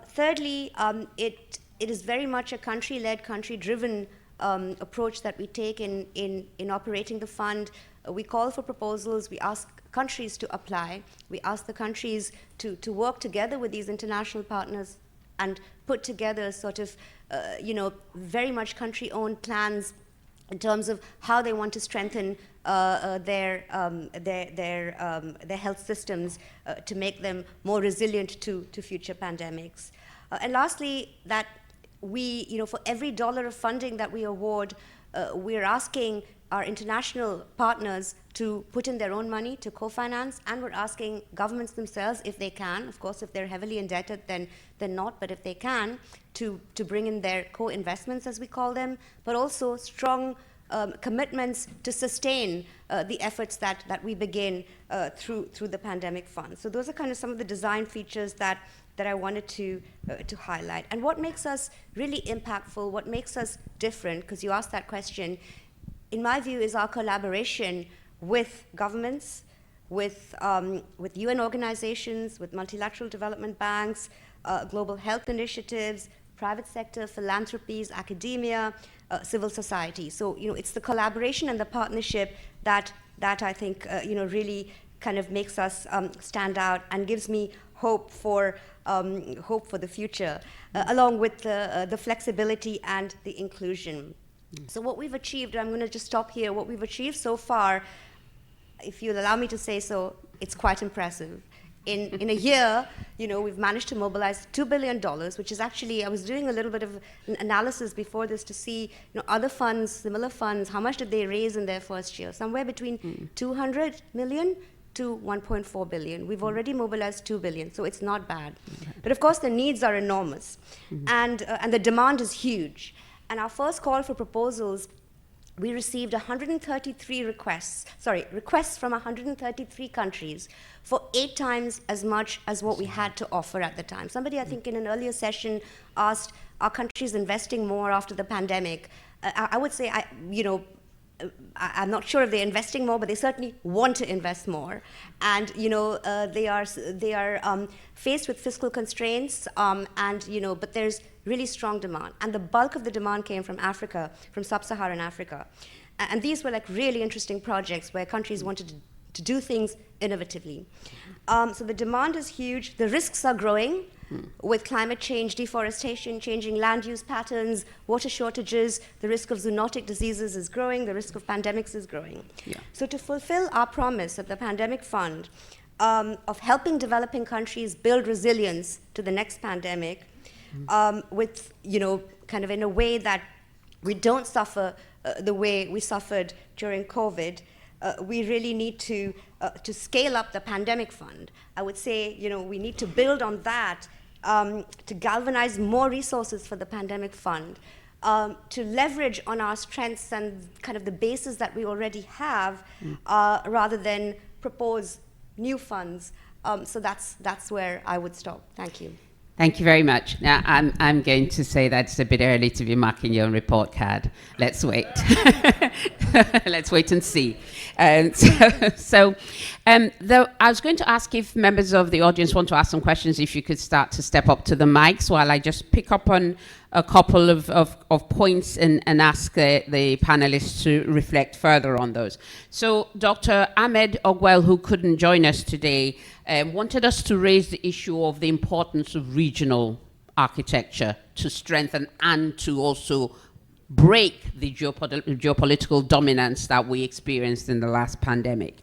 Thirdly, it is very much a country-led, country-driven approach that we take in operating the fund. We call for proposals, we ask countries to apply, we ask the countries to work together with these international partners and put together sort of, very much country-owned plans in terms of how they want to strengthen their health systems to make them more resilient to future pandemics. And lastly, that we, for every dollar of funding that we award, we're asking our international partners to put in their own money to co-finance, and we're asking governments themselves, if they can, of course, if they're heavily indebted, then not, but if they can, to bring in their co-investments, as we call them, but also strong commitments to sustain the efforts that we begin through the Pandemic Fund. So those are kind of some of the design features that I wanted to highlight. And what makes us really impactful, what makes us different, because you asked that question, in my view, is our collaboration with governments, with UN organizations, with multilateral development banks, global health initiatives, private sector, philanthropies, academia, civil society. So, it's the collaboration and the partnership that that I think really kind of makes us stand out and gives me hope for the future, along with the flexibility and the inclusion. So what we've achieved, I'm going to just stop here. What we've achieved so far, if you'll allow me to say so, it's quite impressive. In a year, we've managed to mobilize $2 billion, which is actually, I was doing a little bit of an analysis before this to see, other funds, similar funds, how much did they raise in their first year? Somewhere between 200 million to 1.4 billion. We've already mobilized 2 billion, so it's not bad. But of course, the needs are enormous, and the demand is huge. And our first call for proposals, we received 133 requests from 133 countries for 8 times as much as what we had to offer at the time. Somebody, I think, in an earlier session asked, are countries investing more after the pandemic? I would say, I'm not sure if they're investing more, but they certainly want to invest more. And they are faced with fiscal constraints, but there's really strong demand. And the bulk of the demand came from Africa, from sub-Saharan Africa. And these were like really interesting projects where countries wanted to do things innovatively. So the demand is huge. The risks are growing with climate change, deforestation, changing land use patterns, water shortages. The risk of zoonotic diseases is growing. The risk of pandemics is growing. Yeah. So to fulfill our promise of the Pandemic Fund, of helping developing countries build resilience to the next pandemic, with, kind of in a way that we don't suffer the way we suffered during COVID, we really need to scale up the Pandemic Fund. I would say, we need to build on that to galvanize more resources for the Pandemic Fund, to leverage on our strengths and kind of the bases that we already have, rather than propose new funds. So that's where I would stop. Thank you. Thank you very much. Now, I'm going to say that it's a bit early to be marking your own report card. Let's wait. Let's wait and see. So, I was going to ask if members of the audience want to ask some questions, if you could start to step up to the mics while I just pick up on a couple of points and ask the panelists to reflect further on those. So Dr. Ahmed Ogwell, who couldn't join us today, wanted us to raise the issue of the importance of regional architecture to strengthen and to also break the geopolitical dominance that we experienced in the last pandemic.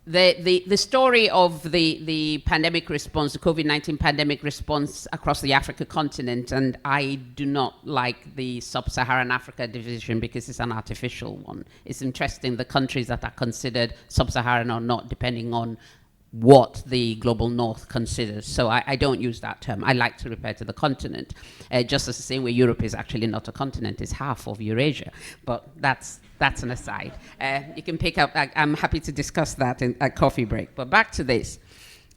The story of the pandemic response, the COVID-19 pandemic response across the Africa continent, and I do not like the sub-Saharan Africa division because it's an artificial one. It's interesting, the countries that are considered sub-Saharan or not, depending on what the global north considers. So I don't use that term. I like to refer to the continent, just as the same way Europe is actually not a continent, it's half of Eurasia. But that's an aside. You can pick up, I'm happy to discuss that at coffee break. But back to this.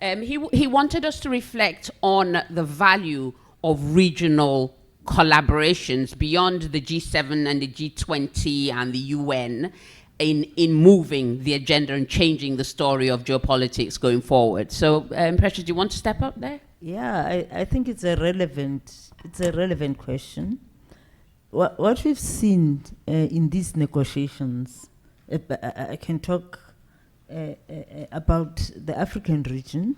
He wanted us to reflect on the value of regional collaborations beyond the G7 and the G20 and the UN in moving the agenda and changing the story of geopolitics going forward. So, Precious, do you want to step up there? Yeah, I think it's a relevant question. What we've seen in these negotiations, I can talk about the African region.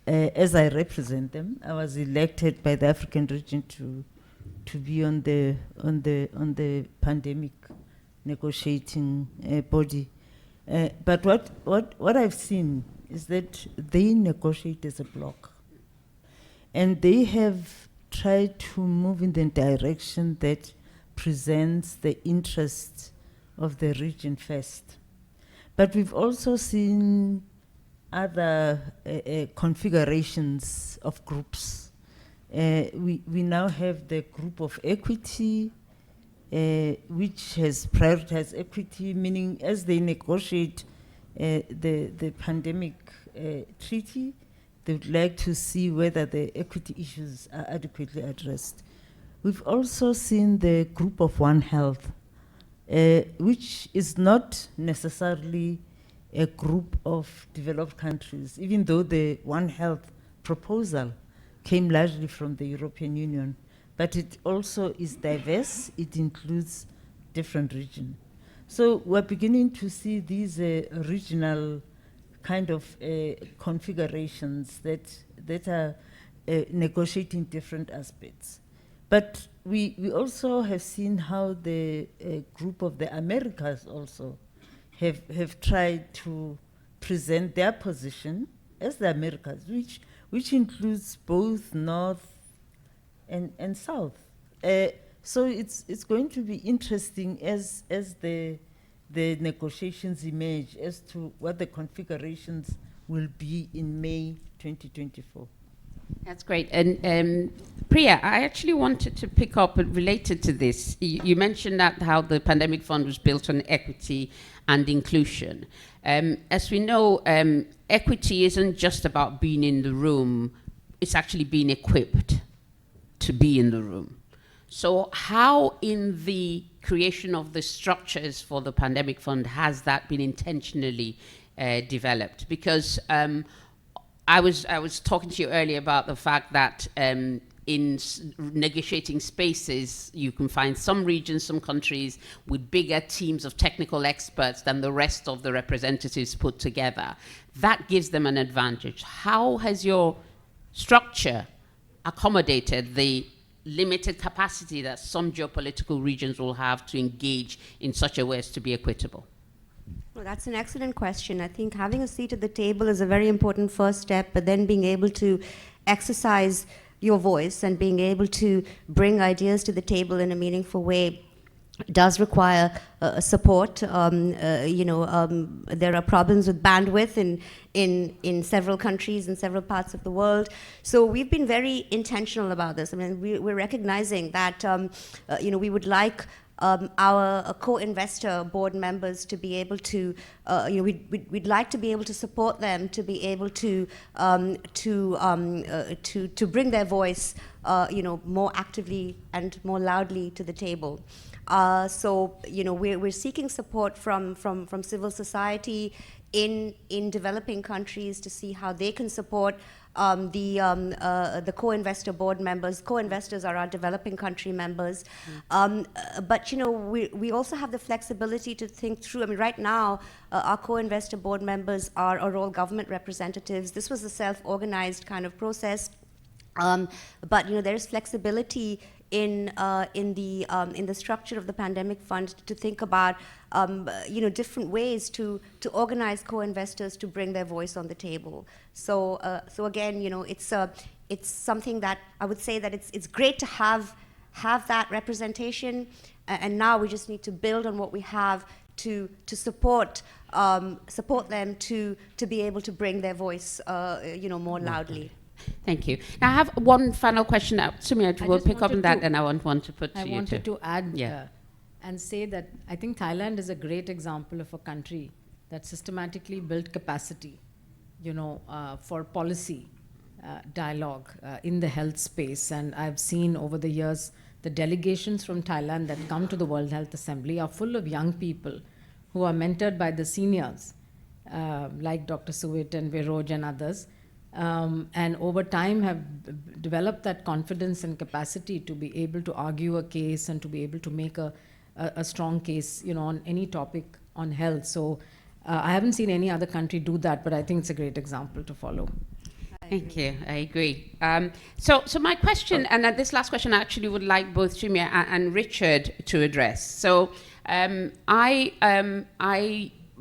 As I represent them, I was elected by the African region to be on the pandemic negotiating body. But what I've seen is that they negotiate as a bloc. And they have tried to move in the direction that presents the interests of the region first. But we've also seen other configurations of groups. We now have the group of equity, which has prioritized equity, meaning as they negotiate the pandemic treaty, they would like to see whether the equity issues are adequately addressed. We've also seen the group of One Health, which is not necessarily a group of developed countries, even though the One Health proposal came largely from the European Union. But it also is diverse. It includes different regions. So we're beginning to see these regional kind of configurations that are negotiating different aspects. But we also have seen how the group of the Americas also have tried to present their position as the Americas, which includes both North and South. So it's going to be interesting as the negotiations emerge as to what the configurations will be in May 2024. That's great. And Priya, I actually wanted to pick up related to this. You mentioned that how the pandemic fund was built on equity and inclusion. As we know, equity isn't just about being in the room, it's actually being equipped to be in the room. So how in the creation of the structures for the pandemic fund has that been intentionally developed? Because I was talking to you earlier about the fact that in negotiating spaces, you can find some regions, some countries with bigger teams of technical experts than the rest of the representatives put together. That gives them an advantage. How has your structure accommodated the limited capacity that some geopolitical regions will have to engage in such a way as to be equitable? Well, that's an excellent question. I think having a seat at the table is a very important first step, but then being able to exercise your voice and being able to bring ideas to the table in a meaningful way does require support. There are problems with bandwidth in several countries, in several parts of the world. So we've been very intentional about this. I mean, we're recognizing that we would like our co-investor board members to be able to, we'd like to be able to support them to be able to bring their voice, more actively and more loudly to the table. So we're seeking support from civil society in developing countries to see how they can support the co-investor board members. Co-investors are our developing country members. But we also have the flexibility to think through. I mean, right now, our co-investor board members are all government representatives. This was a self-organized kind of process. But there's flexibility in the structure of the pandemic fund to think about different ways to organize co-investors to bring their voice on the table. So again, it's something that I would say that it's great to have that representation, and now we just need to build on what we have to support them to be able to bring their voice more loudly. Thank you. Now I have one final question. Sumia, we'll pick up on that, and I want to put to you too. I wanted to add and say that I think Thailand is a great example of a country that systematically built capacity, for policy dialogue in the health space. And I've seen over the years the delegations from Thailand that come to the World Health Assembly are full of young people who are mentored by the seniors, like Dr. Suvit and Viroj and others. And over time have developed that confidence and capacity to be able to argue a case and to be able to make a strong case, on any topic on health. So I haven't seen any other country do that, but I think it's a great example to follow. Thank you. I agree. So my question, and this last question, I actually would like both Sumia and Richard to address. So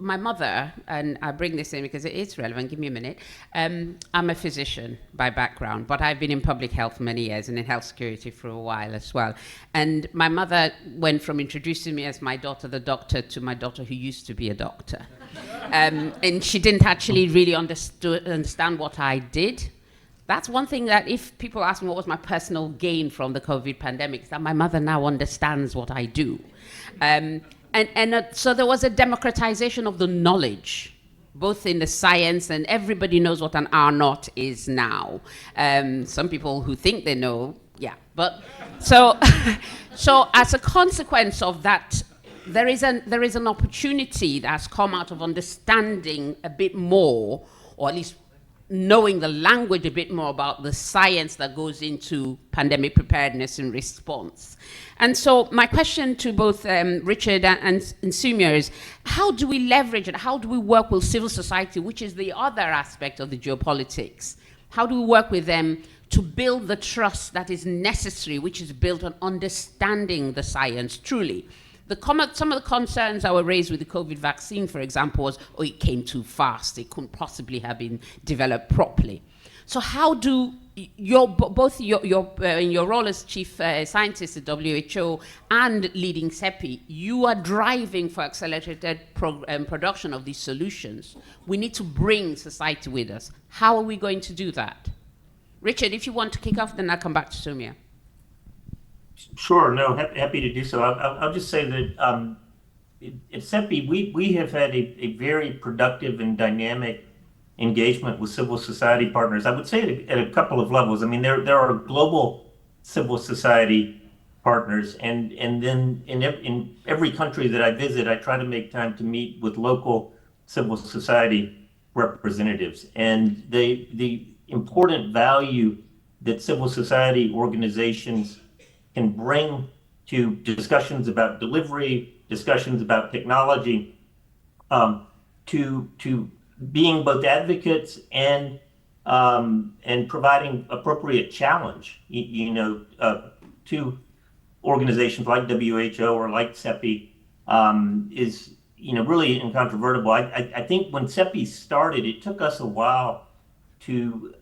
my mother, and I bring this in because it is relevant, give me a minute. I'm a physician by background, but I've been in public health for many years and in health security for a while as well. And my mother went from introducing me as my daughter, the doctor, to my daughter who used to be a doctor. And she didn't actually really understand what I did. That's one thing that if people ask me what was my personal gain from the COVID pandemic, is that my mother now understands what I do. So there was a democratization of the knowledge, both in the science, and everybody knows what an R0 is now. Some people who think they know, but so as a consequence of that, there is an opportunity that's come out of understanding a bit more, or at least knowing the language a bit more about the science that goes into pandemic preparedness and response. And so my question to both Richard and Sumia is, how do we leverage it? How do we work with civil society, which is the other aspect of the geopolitics? How do we work with them to build the trust that is necessary, which is built on understanding the science truly? Some of the concerns that were raised with the COVID vaccine, for example, was, oh, it came too fast. It couldn't possibly have been developed properly. So how do both in your role as chief scientist at WHO and leading CEPI, you are driving for accelerated production of these solutions. We need to bring society with us. How are we going to do that? Richard, if you want to kick off, then I'll come back to Sumia. Sure, no, happy to do so. I'll just say that at CEPI, we have had a very productive and dynamic engagement with civil society partners. I would say at a couple of levels. I mean, there are global civil society partners, and then in every country that I visit, I try to make time to meet with local civil society representatives. And the important value that civil society organizations can bring to discussions about delivery, discussions about technology, to being both advocates and providing appropriate challenge, to organizations like WHO or like CEPI, is really incontrovertible. I think when CEPI started, it took us a while to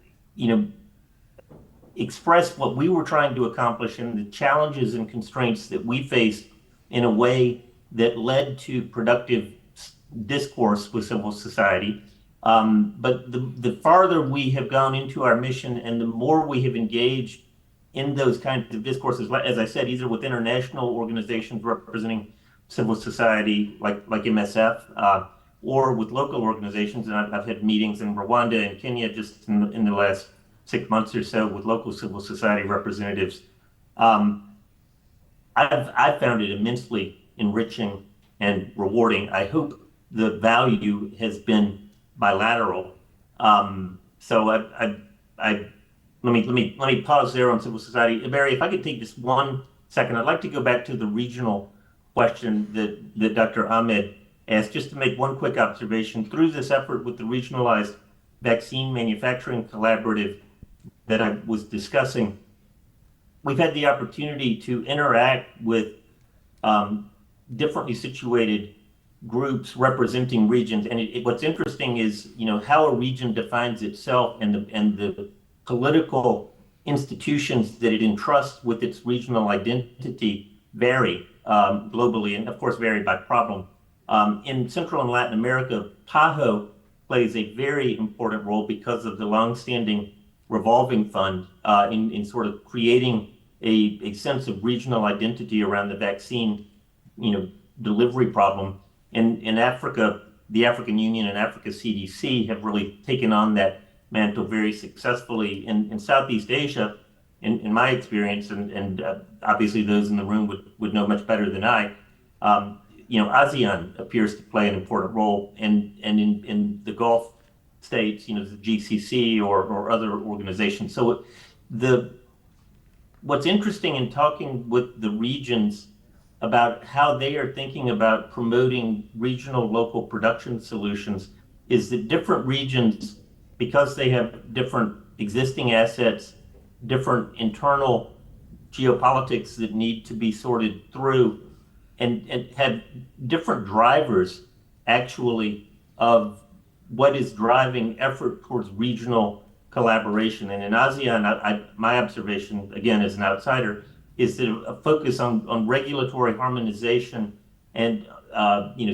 express what we were trying to accomplish and the challenges and constraints that we faced in a way that led to productive discourse with civil society. But the farther we have gone into our mission and the more we have engaged in those kinds of discourses, as I said, either with international organizations representing civil society like MSF, or with local organizations, and I've had meetings in Rwanda and Kenya just in the last 6 months or so with local civil society representatives. I've found it immensely enriching and rewarding. I hope the value has been bilateral. So let me pause there on civil society. Barry, if I could take just 1 second, I'd like to go back to the regional question that Dr. Ahmed asked, just to make one quick observation. Through this effort with the Regionalized Vaccine Manufacturing Collaborative that I was discussing, we've had the opportunity to interact with differently situated groups representing regions. And what's interesting is, how a region defines itself and the political institutions that it entrusts with its regional identity vary globally, and of course vary by problem. In Central and Latin America, PAHO plays a very important role because of the longstanding revolving fund in sort of creating a sense of regional identity around the vaccine, delivery problem. In Africa, the African Union and Africa CDC have really taken on that mantle very successfully. In Southeast Asia, in my experience, and obviously those in the room would know much better than I, ASEAN appears to play an important role, and in the Gulf states, the GCC or other organizations. So what's interesting in talking with the regions about how they are thinking about promoting regional local production solutions is that different regions, because they have different existing assets, different internal geopolitics that need to be sorted through, and have different drivers actually of what is driving effort towards regional collaboration. And in ASEAN, my observation, again, as an outsider, is that a focus on regulatory harmonization and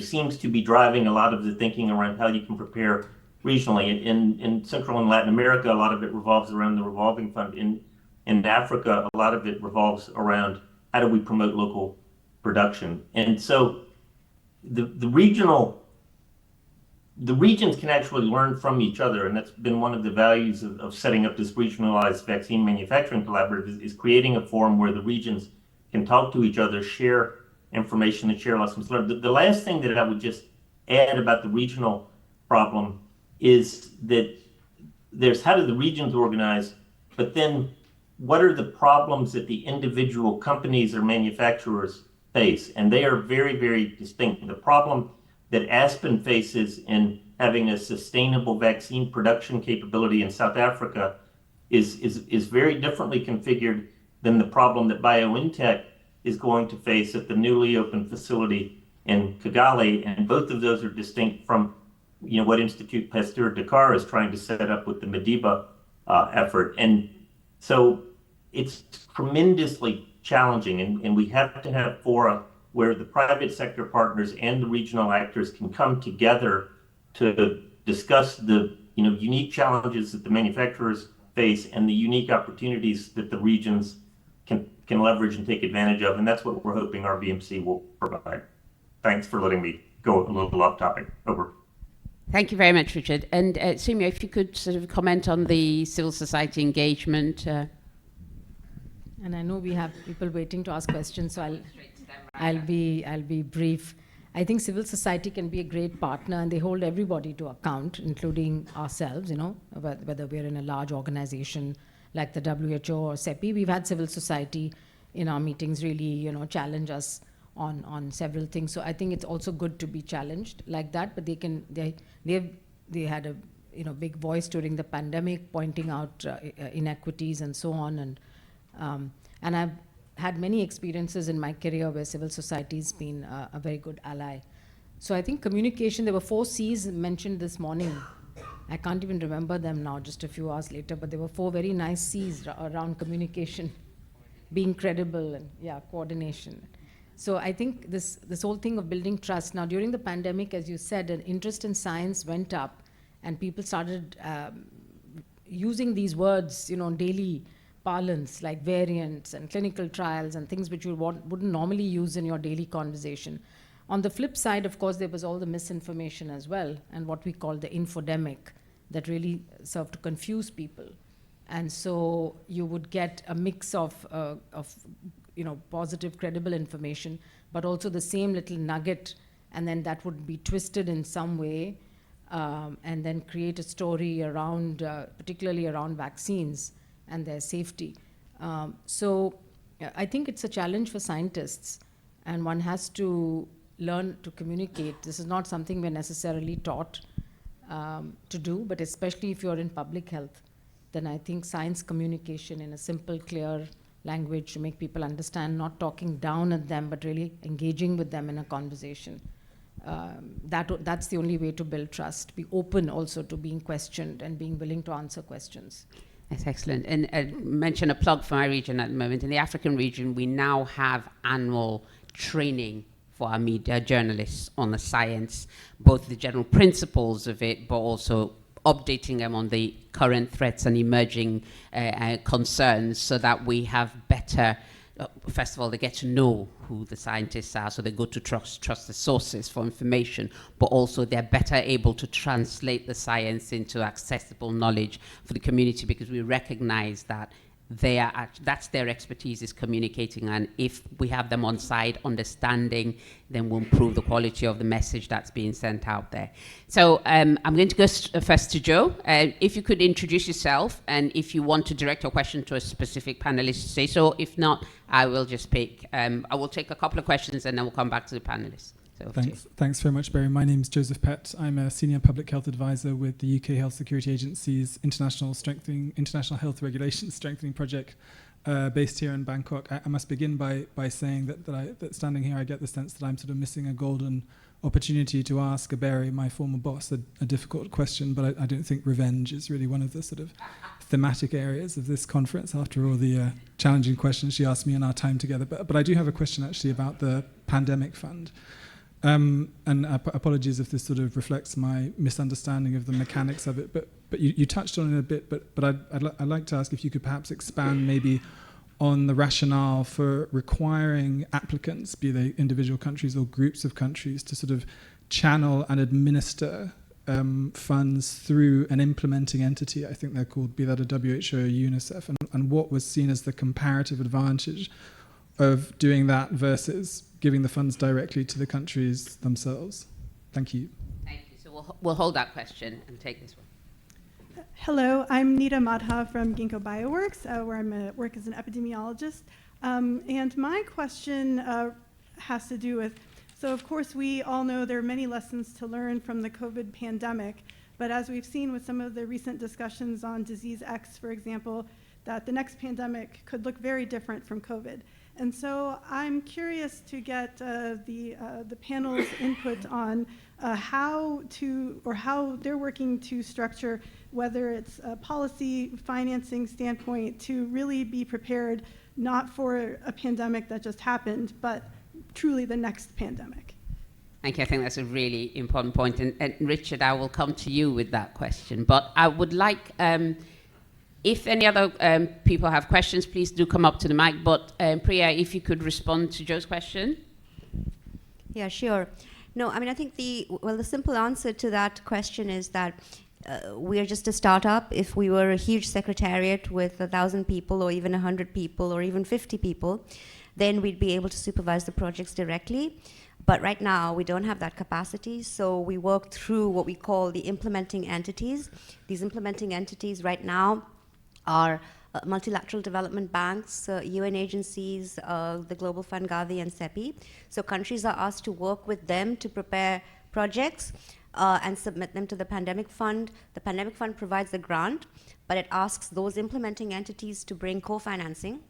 seems to be driving a lot of the thinking around how you can prepare regionally. In Central and Latin America, a lot of it revolves around the revolving fund. In Africa, a lot of it revolves around how do we promote local production. And so the regions can actually learn from each other, and that's been one of the values of setting up this regionalized vaccine manufacturing collaborative, is creating a forum where the regions can talk to each other, share information, and share lessons learned. The last thing that I would just add about the regional problem is that there's how do the regions organize, but then what are the problems that the individual companies or manufacturers face? And they are very, very distinct. The problem that Aspen faces in having a sustainable vaccine production capability in South Africa is very differently configured than the problem that BioNTech is going to face at the newly opened facility in Kigali. And both of those are distinct from what Institut Pasteur Dakar is trying to set up with the Madiba effort. And so it's tremendously challenging, and we have to have fora where the private sector partners and the regional actors can come together to discuss the unique challenges that the manufacturers face and the unique opportunities that the regions can leverage and take advantage of. And that's what we're hoping our BMC will provide. Thanks for letting me go a little off topic. Over. Thank you very much, Richard. And Sumia, if you could sort of comment on the civil society engagement. And I know we have people waiting to ask questions, so I'll be brief. I think civil society can be a great partner, and they hold everybody to account, including ourselves, whether we're in a large organization like the WHO or CEPI. We've had civil society in our meetings really, challenge us on several things. So I think it's also good to be challenged like that, but they had a big voice during the pandemic, pointing out inequities and so on. And I've had many experiences in my career where civil society's been a very good ally. So I think communication, there were 4 C's mentioned this morning. I can't even remember them now, just a few hours later, but there were 4 very nice C's around communication, being credible, and coordination. So I think this whole thing of building trust. Now, during the pandemic, as you said, an interest in science went up, and people started using these words, daily parlance, like variants and clinical trials and things which you wouldn't normally use in your daily conversation. On the flip side, of course, there was all the misinformation as well, and what we call the infodemic that really served to confuse people. And so you would get a mix of positive, credible information, but also the same little nugget, and then that would be twisted in some way, and then create a story around, particularly around vaccines and their safety. So I think it's a challenge for scientists, and one has to learn to communicate. This is not something we're necessarily taught to do, but especially if you're in public health, then I think science communication in a simple, clear language to make people understand, not talking down at them, but really engaging with them in a conversation. That's the only way to build trust. Be open also to being questioned and being willing to answer questions. That's excellent. And mention a plug for my region at the moment. In the African region, we now have annual training for our media journalists on the science, both the general principles of it, but also updating them on the current threats and emerging concerns, so that we have better, first of all, they get to know who the scientists are, so they go to trust the sources for information, but also they're better able to translate the science into accessible knowledge for the community, because we recognize that that's their expertise, is communicating, and if we have them on side understanding, then we'll improve the quality of the message that's being sent out there. So I'm going to go first to Joe. If you could introduce yourself, and if you want to direct your question to a specific panelist, say so. If not, I will just pick. I will take a couple of questions and then we'll come back to the panelists. So Thanks very much, Barry. My name's Joseph Pett. I'm a senior public health advisor with the UK Health Security Agency's International Health Regulations Strengthening Project, based here in Bangkok. I must begin by saying that standing here, I get the sense that I'm sort of missing a golden opportunity to ask Barry, my former boss, a difficult question, but I don't think revenge is really one of the sort of thematic areas of this conference after all the challenging questions she asked me in our time together. But I do have a question actually about the pandemic fund. And apologies if this sort of reflects my misunderstanding of the mechanics of it, but you touched on it a bit, but I'd like to ask if you could perhaps expand maybe on the rationale for requiring applicants, be they individual countries or groups of countries, to sort of channel and administer funds through an implementing entity, I think they're called, be that a WHO or UNICEF, and what was seen as the comparative advantage of doing that versus giving the funds directly to the countries themselves. Thank you. Thank you. So we'll hold that question and take this one. Hello, I'm Nita Madha from Ginkgo Bioworks, where I work as an epidemiologist. And my question has to do with, so of course we all know there are many lessons to learn from the COVID pandemic, but as we've seen with some of the recent discussions on disease X, for example, that the next pandemic could look very different from COVID. And so I'm curious to get the panel's input on how they're working to structure, whether it's a policy financing standpoint, to really be prepared not for a pandemic that just happened, but truly the next pandemic. Thank you. I think that's a really important point. And Richard, I will come to you with that question. But I would like, if any other people have questions, please do come up to the mic. But Priya, if you could respond to Joe's question. Yeah, sure. No, I mean, I think the simple answer to that question is that we're just a startup. If we were a huge secretariat with 1,000 people or even 100 people or even 50 people, then we'd be able to supervise the projects directly. But right now, we don't have that capacity, so we work through what we call the implementing entities. These implementing entities right now are multilateral development banks, UN agencies, the Global Fund, Gavi, and CEPI. So countries are asked to work with them to prepare projects and submit them to the Pandemic Fund. The Pandemic Fund provides the grant, but it asks those implementing entities to bring co-financing,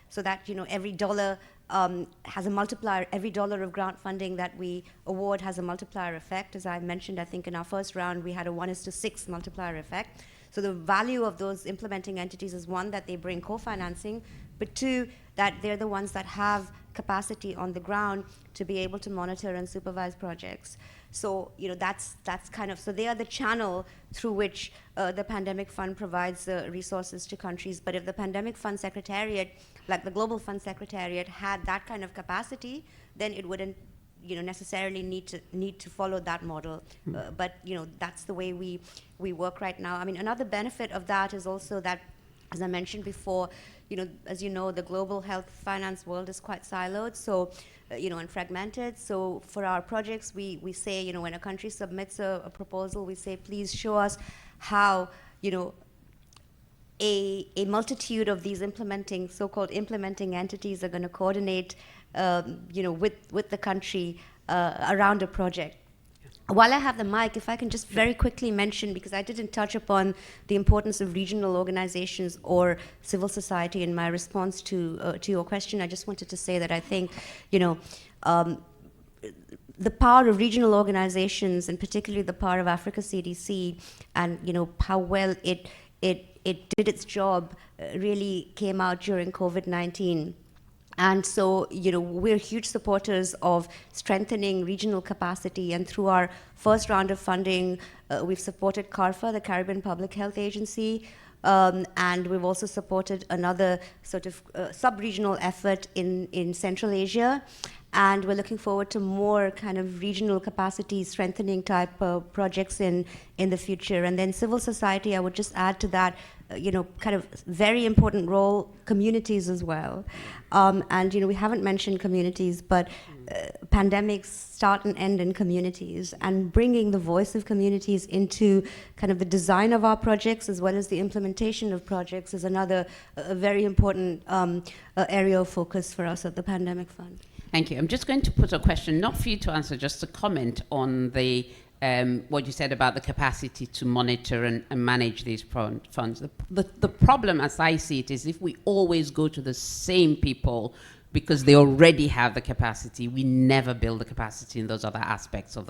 so that every dollar has a multiplier. Every dollar of grant funding that we award has a multiplier effect. As I mentioned, I think in our first round we had a 1:6 multiplier effect. So the value of those implementing entities is, one, that they bring co-financing, but two, that they're the ones that have capacity on the ground to be able to monitor and supervise projects. So that's kind of, so they are the channel through which the Pandemic Fund provides resources to countries. But if the Pandemic Fund Secretariat, like the Global Fund Secretariat, had that kind of capacity, then it wouldn't necessarily need to follow that model. But that's the way we work right now. I mean, another benefit of that is also that, as I mentioned before, as you know, the global health finance world is quite siloed, so and fragmented. So for our projects, we say, when a country submits a proposal, we say, please show us how a multitude of these so-called implementing entities are going to coordinate with the country around a project. While I have the mic, if I can just very quickly mention, because I didn't touch upon the importance of regional organizations or civil society in my response to your question, I just wanted to say that I think, the power of regional organizations, and particularly the power of Africa CDC, and how well it did its job, really came out during COVID-19. And so, we're huge supporters of strengthening regional capacity. And through our first round of funding, we've supported CARPHA, the Caribbean Public Health Agency, and we've also supported another sort of sub-regional effort in Central Asia. And we're looking forward to more kind of regional capacity strengthening type projects in the future. And then civil society, I would just add to that, kind of very important role, communities as well. And we haven't mentioned communities, but pandemics start and end in communities, and bringing the voice of communities into kind of the design of our projects as well as the implementation of projects is another very important area of focus for us at the Pandemic Fund. Thank you. I'm just going to put a question, not for you to answer, just a comment on the what you said about the capacity to monitor and manage these funds. The problem, as I see it, is if we always go to the same people because they already have the capacity, we never build the capacity in those other aspects of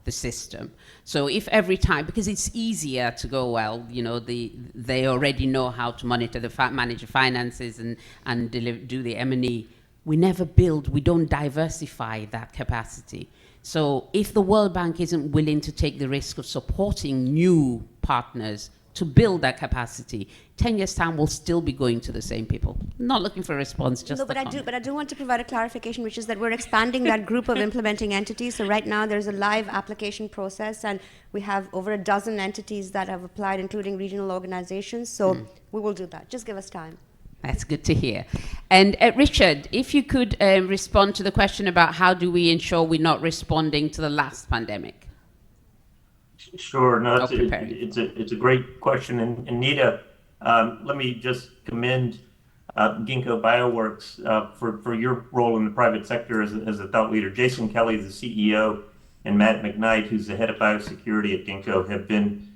the system. So if every time, because it's easier to go, well, they already know how to monitor manage the finances and do the M&E. We never build, we don't diversify that capacity. So if the World Bank isn't willing to take the risk of supporting new partners to build that capacity, 10 years' time we'll still be going to the same people. Not looking for a response, just no, but I do want to provide a clarification, which is that we're expanding that group of implementing entities. So right now there's a live application process, and we have over a dozen entities that have applied, including regional organizations. So we will do that. Just give us time. That's good to hear. And Richard, if you could respond to the question about how do we ensure we're not responding to the last pandemic? Sure. No, Oh, prepared. it's a great question. And Nita, let me just commend Ginkgo Bioworks for your role in the private sector as a thought leader. Jason Kelly, the CEO, and Matt McKnight, who's the head of biosecurity at Ginkgo, have been,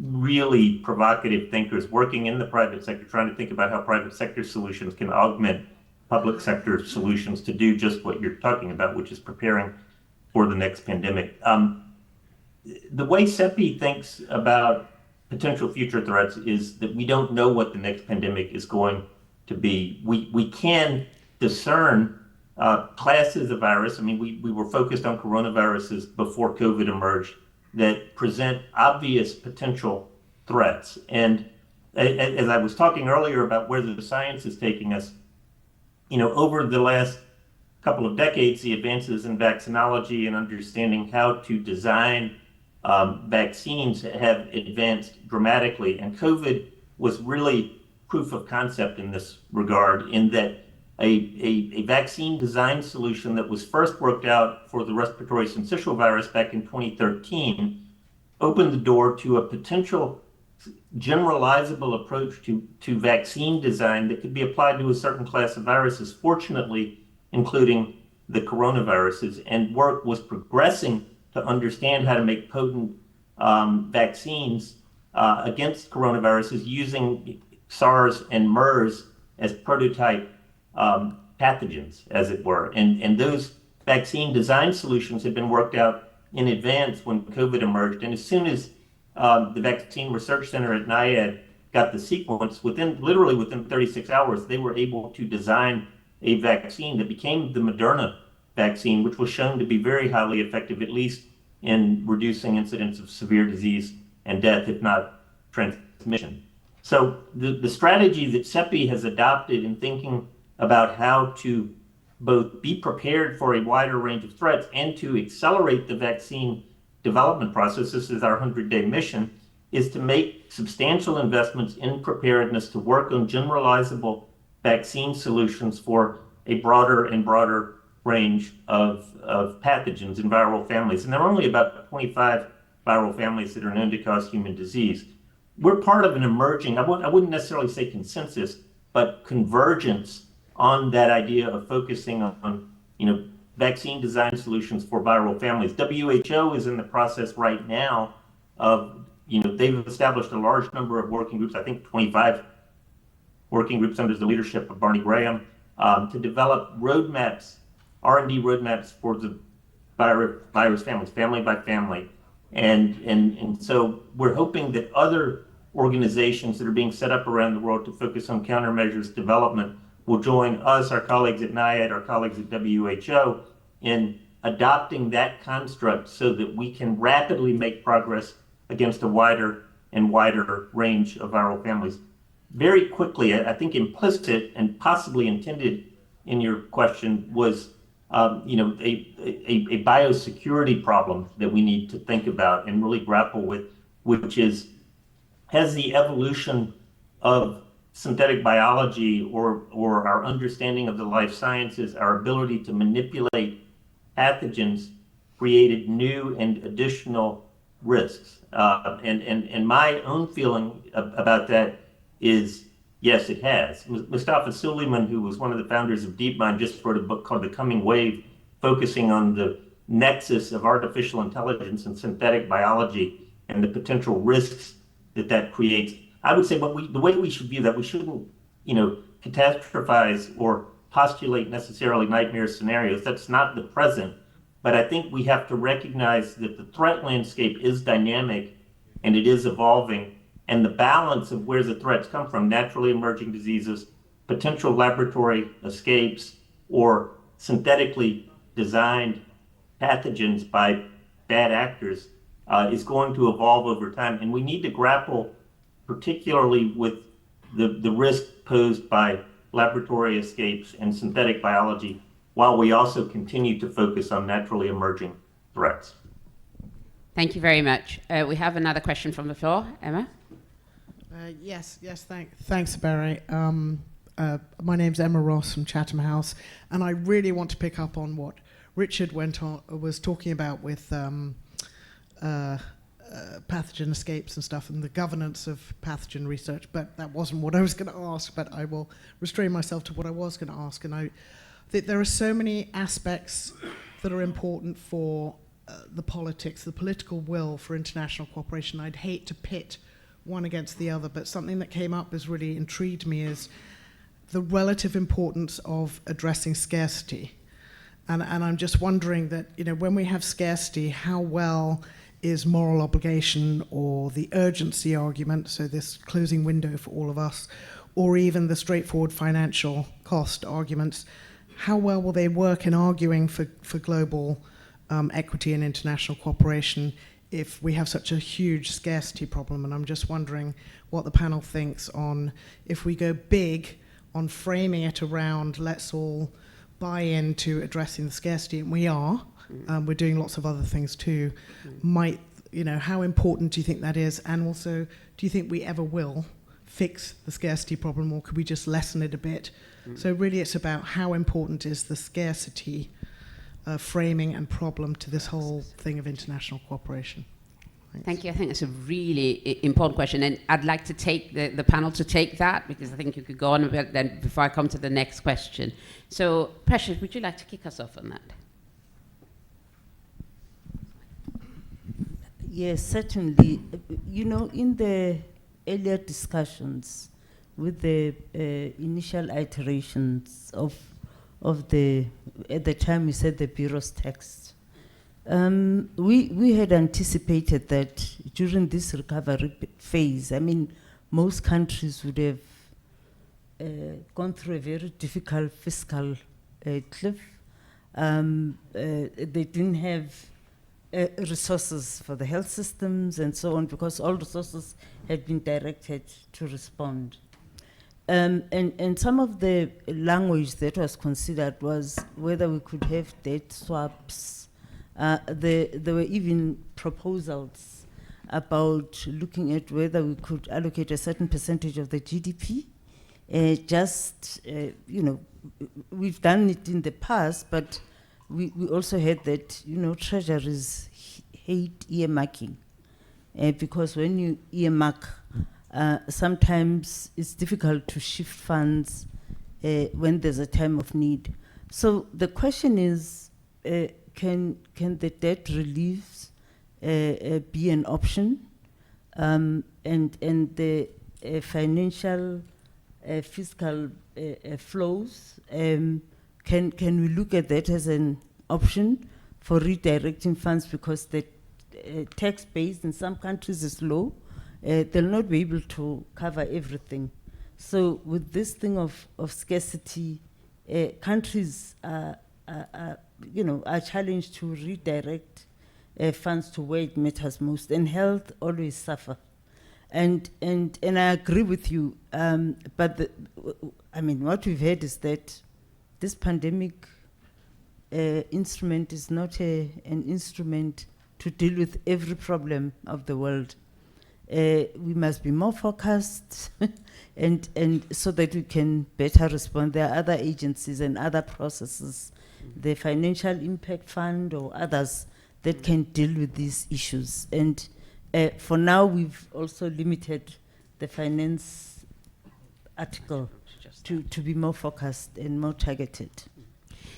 really provocative thinkers working in the private sector, trying to think about how private sector solutions can augment public sector solutions to do just what you're talking about, which is preparing for the next pandemic. The way CEPI thinks about potential future threats is that we don't know what the next pandemic is going to be. We can discern classes of virus. I mean, we were focused on coronaviruses before COVID emerged that present obvious potential threats. And as I was talking earlier about where the science is taking us, over the last couple of decades, the advances in vaccinology and understanding how to design vaccines have advanced dramatically. And COVID was really proof of concept in this regard, in that a vaccine design solution that was first worked out for the respiratory syncytial virus back in 2013 opened the door to a potential generalizable approach to vaccine design that could be applied to a certain class of viruses, fortunately, including the coronaviruses. And work was progressing to understand how to make potent vaccines against coronaviruses using SARS and MERS as prototype pathogens, as it were. And those vaccine design solutions had been worked out in advance when COVID emerged. And as soon as the Vaccine Research Center at NIAID got the sequence, literally within 36 hours, they were able to design a vaccine that became the Moderna vaccine, which was shown to be very highly effective, at least in reducing incidence of severe disease and death, if not transmission. So the strategy that CEPI has adopted in thinking about how to both be prepared for a wider range of threats and to accelerate the vaccine development process, this is our 100-day mission, is to make substantial investments in preparedness to work on generalizable vaccine solutions for a broader and broader range of pathogens and viral families. And there are only about 25 viral families that are known to cause human disease. We're part of an emerging, I wouldn't necessarily say consensus, but convergence on that idea of focusing on vaccine design solutions for viral families. WHO is in the process right now of, they've established a large number of working groups, I think 25 working groups under the leadership of Barney Graham, to develop roadmaps, R&D roadmaps for the virus families, family by family. And so we're hoping that other organizations that are being set up around the world to focus on countermeasures development will join us, our colleagues at NIAID, our colleagues at WHO, in adopting that construct so that we can rapidly make progress against a wider and wider range of viral families. Very quickly, I think implicit and possibly intended in your question was a biosecurity problem that we need to think about and really grapple with, which is, has the evolution of synthetic biology or our understanding of the life sciences, our ability to manipulate pathogens, created new and additional risks? And my own feeling about that is, yes, it has. Mustafa Suleyman, who was one of the founders of DeepMind, just wrote a book called The Coming Wave, focusing on the nexus of artificial intelligence and synthetic biology and the potential risks that creates. I would say the way we should view that, we shouldn't, catastrophize or postulate necessarily nightmare scenarios. That's not the present. But I think we have to recognize that the threat landscape is dynamic and it is evolving. And the balance of where the threats come from, naturally emerging diseases, potential laboratory escapes, or synthetically designed pathogens by bad actors, is going to evolve over time. And we need to grapple particularly with the risk posed by laboratory escapes and synthetic biology, while we also continue to focus on naturally emerging threats. Thank you very much. We have another question from the floor. Emma? Yes, thanks, Barry. My name's Emma Ross from Chatham House, and I really want to pick up on what Richard was talking about with pathogen escapes and stuff and the governance of pathogen research, but that wasn't what I was going to ask, but I will restrain myself to what I was going to ask. And I think there are so many aspects that are important for the politics, the political will for international cooperation. I'd hate to pit one against the other, but something that came up has really intrigued me is the relative importance of addressing scarcity. And I'm just wondering that, you know, when we have scarcity, how well is moral obligation or the urgency argument, so this closing window for all of us, or even the straightforward financial cost arguments, how well will they work in arguing for global equity and international cooperation if we have such a huge scarcity problem? And I'm just wondering what the panel thinks on if we go big on framing it around let's all buy into addressing the scarcity, and we are, we're doing lots of other things too, might, you know, how important do you think that is? And also, do you think we ever will fix the scarcity problem, or could we just lessen it a bit? So really it's about how important is the scarcity framing and problem to this whole thing of international cooperation. Thanks. Thank you. I think that's a really important question, and I'd like to take the panel to take that, because I think you could go on a bit then before I come to the next question. So, Precious, would you like to kick us off on that? Yes, certainly. You know, in the earlier discussions with the initial iterations of the, at the time we said the Bureau's text, we had anticipated that during this recovery phase, I mean, most countries would have gone through a very difficult fiscal cliff. They didn't have resources for the health systems and so on, because all resources had been directed to respond. And some of the language that was considered was whether we could have debt swaps. There were even proposals about looking at whether we could allocate a certain percentage of the GDP. You know, we've done it in the past, but we also had that, you know, treasuries hate earmarking, because when you earmark, sometimes it's difficult to shift funds when there's a time of need. So the question is, can the debt reliefs be an option, and the financial fiscal flows? Can we look at that as an option for redirecting funds, because the tax base in some countries is low? They'll not be able to cover everything. So with this thing of scarcity, countries are challenged to redirect funds to where it matters most, and health always suffer. And I agree with you, but what we've heard is that this pandemic instrument is not an instrument to deal with every problem of the world. We must be more focused and so that we can better respond. There are other agencies and other processes, the Financial Impact Fund or others, that can deal with these issues. And for now, we've also limited the finance article to be more focused and more targeted.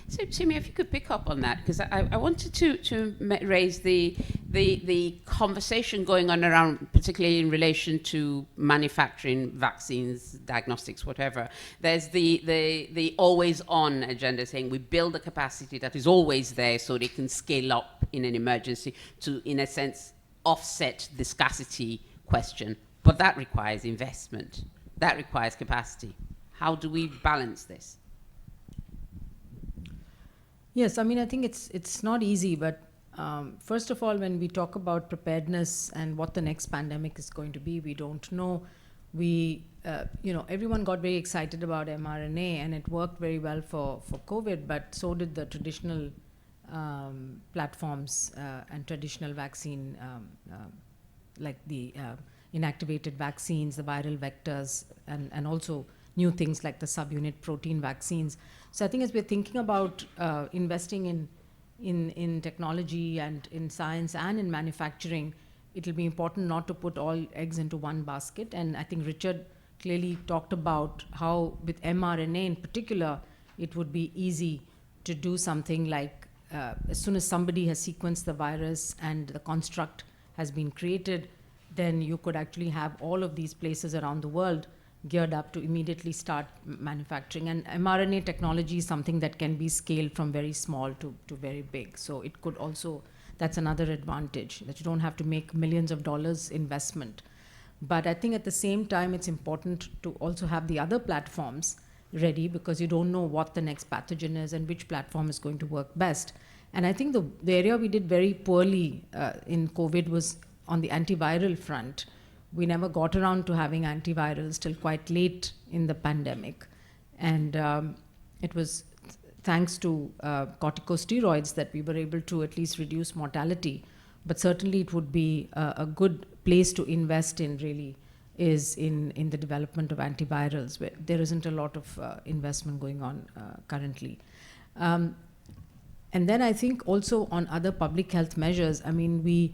So, Simi, if you could pick up on that, because I wanted to raise the conversation going on around, particularly in relation to manufacturing vaccines, diagnostics, whatever. There's the always-on agenda, saying we build a capacity that is always there so they can scale up in an emergency to, in a sense, offset the scarcity question. But that requires investment. That requires capacity. How do we balance this? Yes, I mean, I think it's not easy, but first of all, when we talk about preparedness and what the next pandemic is going to be, we don't know. Everyone got very excited about mRNA, and it worked very well for COVID, but so did the traditional platforms and traditional vaccine, like the inactivated vaccines, the viral vectors, and also new things like the subunit protein vaccines. So I think as we're thinking about investing in technology and in science and in manufacturing, it'll be important not to put all eggs into one basket. And I think Richard clearly talked about how with mRNA in particular, it would be easy to do something like as soon as somebody has sequenced the virus and the construct has been created, then you could actually have all of these places around the world geared up to immediately start manufacturing. And mRNA technology is something that can be scaled from very small to very big. So it could also, that's another advantage, that you don't have to make millions of dollars investment. But I think at the same time, it's important to also have the other platforms ready, because you don't know what the next pathogen is and which platform is going to work best. And I think the area we did very poorly in COVID was on the antiviral front. We never got around to having antivirals till quite late in the pandemic. And it was thanks to corticosteroids that we were able to at least reduce mortality. But certainly it would be a good place to invest in, really, is in the development of antivirals, where there isn't a lot of investment going on currently. And then I think also on other public health measures, I mean, we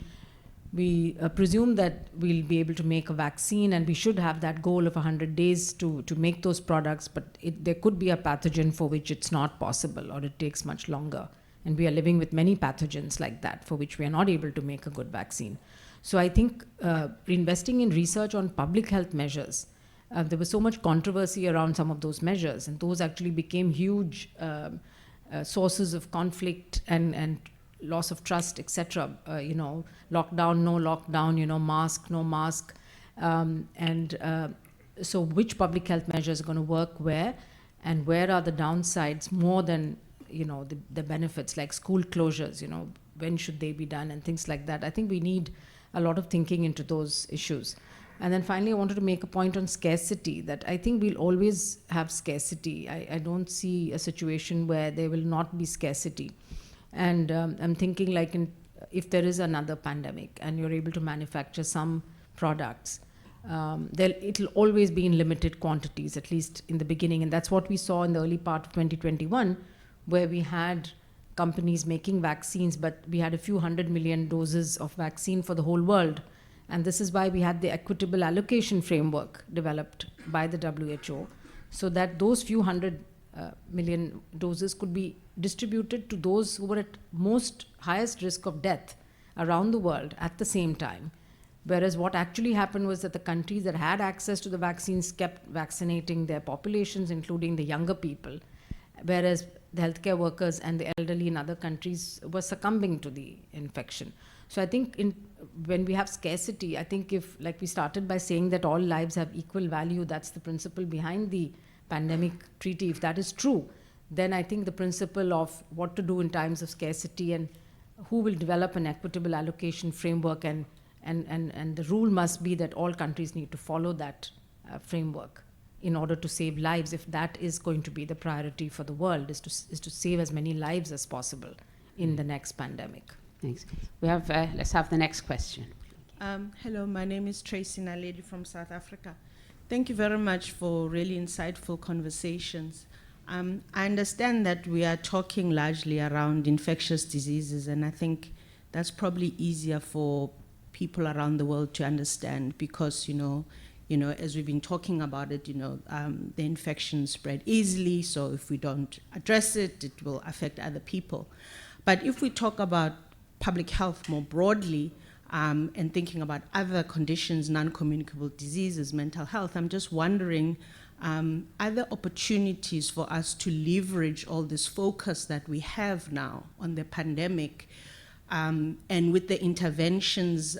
presume that we'll be able to make a vaccine, and we should have that goal of 100 days to make those products, but there could be a pathogen for which it's not possible, or it takes much longer. And we are living with many pathogens like that for which we are not able to make a good vaccine. So I think investing in research on public health measures, there was so much controversy around some of those measures, and those actually became huge sources of conflict and loss of trust, etc. Lockdown, no lockdown, mask, no mask. So which public health measures are going to work where, and where are the downsides more than the benefits, like school closures, when should they be done and things like that. I think we need a lot of thinking into those issues. And then finally, I wanted to make a point on scarcity, that I think we'll always have scarcity. I don't see a situation where there will not be scarcity. And I'm thinking, like, if there is another pandemic and you're able to manufacture some products, it'll always be in limited quantities, at least in the beginning. And that's what we saw in the early part of 2021, where we had companies making vaccines, but we had a few 100 million doses of vaccine for the whole world. And this is why we had the equitable allocation framework developed by the WHO, so that those few 100 million doses could be distributed to those who were at highest risk of death around the world at the same time. Whereas what actually happened was that the countries that had access to the vaccines kept vaccinating their populations, including the younger people, whereas the healthcare workers and the elderly in other countries were succumbing to the infection. So I think when we have scarcity, I think if, like we started by saying that all lives have equal value, that's the principle behind the pandemic treaty. If that is true, then I think the principle of what to do in times of scarcity and who will develop an equitable allocation framework, and the rule must be that all countries need to follow that framework in order to save lives. If that is going to be the priority for the world, is to save as many lives as possible in the next pandemic. Thanks. We have, let's have the next question. Hello, my name is Tracy Naledi from South Africa. Thank you very much for really insightful conversations. I understand that we are talking largely around infectious diseases, and I think that's probably easier for people around the world to understand, because, as we've been talking about it, the infections spread easily, so if we don't address it, it will affect other people. But if we talk about public health more broadly, and thinking about other conditions, non-communicable diseases, mental health, I'm just wondering, are there opportunities for us to leverage all this focus that we have now on the pandemic, and with the interventions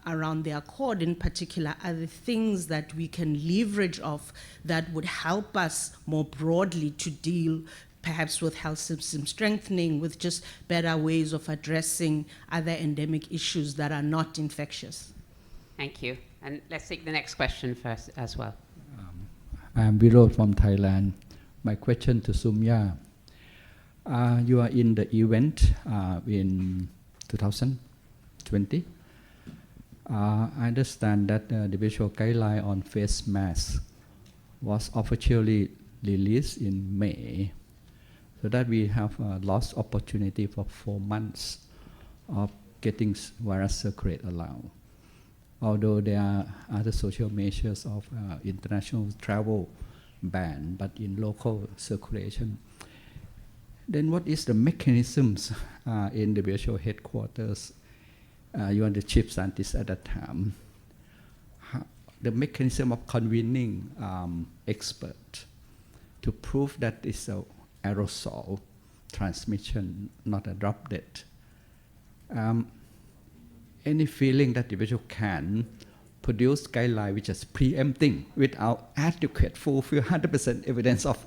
around the Accord in particular, are there things that we can leverage off that would help us more broadly to deal perhaps with health system strengthening, with just better ways of addressing other endemic issues that are not infectious? Thank you. And let's take the next question first as well. I'm Virod from Thailand. My question to Soumya. You are in the event in 2020. I understand that the visual guideline on face mask was officially released in May, so that we have lost opportunity for 4 months of getting virus circulate around. Although there are other social measures of international travel ban, but in local circulation. Then what is the mechanisms in the WHO headquarters? You are the chief scientist at that time. The mechanism of convening experts to prove that it's an aerosol transmission, not a droplet. Any feeling that the WHO can produce guideline which is preempting without adequate, fulfill 100% evidence of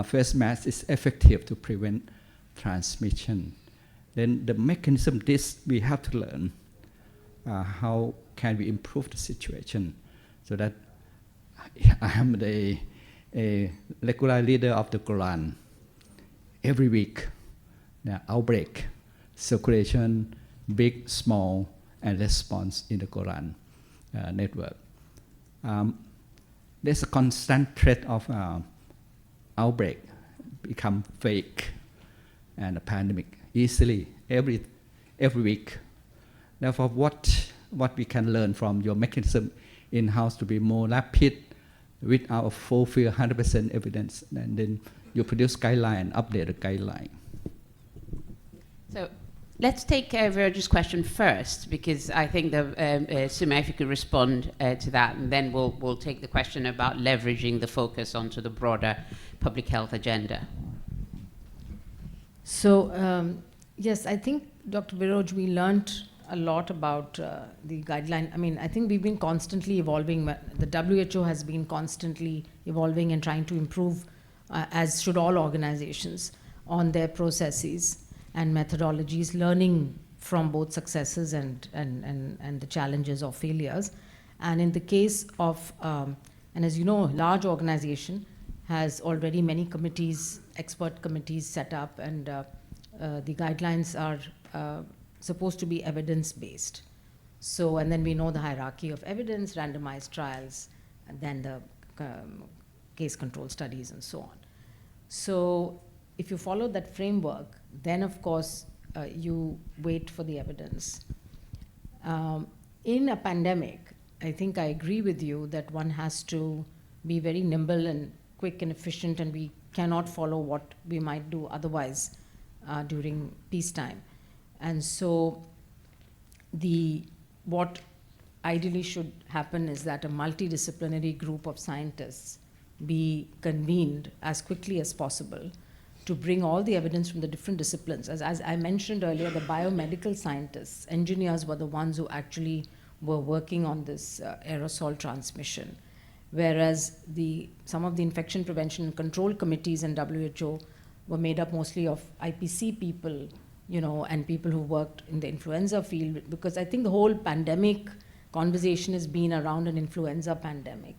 face mask is effective to prevent transmission. Then the mechanism, this we have to learn. How can we improve the situation so that I am a regular leader of the Quran. Every week, the outbreak, circulation, big, small, and response in the Quran network. There's a constant threat of outbreak, become fake, and a pandemic easily every week. Therefore, what we can learn from your mechanism in-house to be more rapid without fulfill 100% evidence, and then you produce guideline and update the guideline. So let's take Viraj's question first, because I think Sumya, if you could respond to that, and then we'll take the question about leveraging the focus onto the broader public health agenda. So, yes, I think, Dr. Viraj, we learned a lot about the guideline. I mean, I think we've been constantly evolving. The WHO has been constantly evolving and trying to improve, as should all organizations, on their processes and methodologies, learning from both successes and the challenges or failures. And in the case of, and as you know, a large organization has already many committees, expert committees set up, and the guidelines are supposed to be evidence-based. So, and then we know the hierarchy of evidence, randomized trials, and then the case control studies and so on. So if you follow that framework, then of course you wait for the evidence. In a pandemic, I think I agree with you that one has to be very nimble and quick and efficient, and we cannot follow what we might do otherwise during peacetime. And so what ideally should happen is that a multidisciplinary group of scientists be convened as quickly as possible to bring all the evidence from the different disciplines. As I mentioned earlier, the biomedical scientists, engineers were the ones who actually were working on this aerosol transmission, whereas some of the infection prevention and control committees in WHO were made up mostly of IPC people, you know, and people who worked in the influenza field, because I think the whole pandemic conversation has been around an influenza pandemic.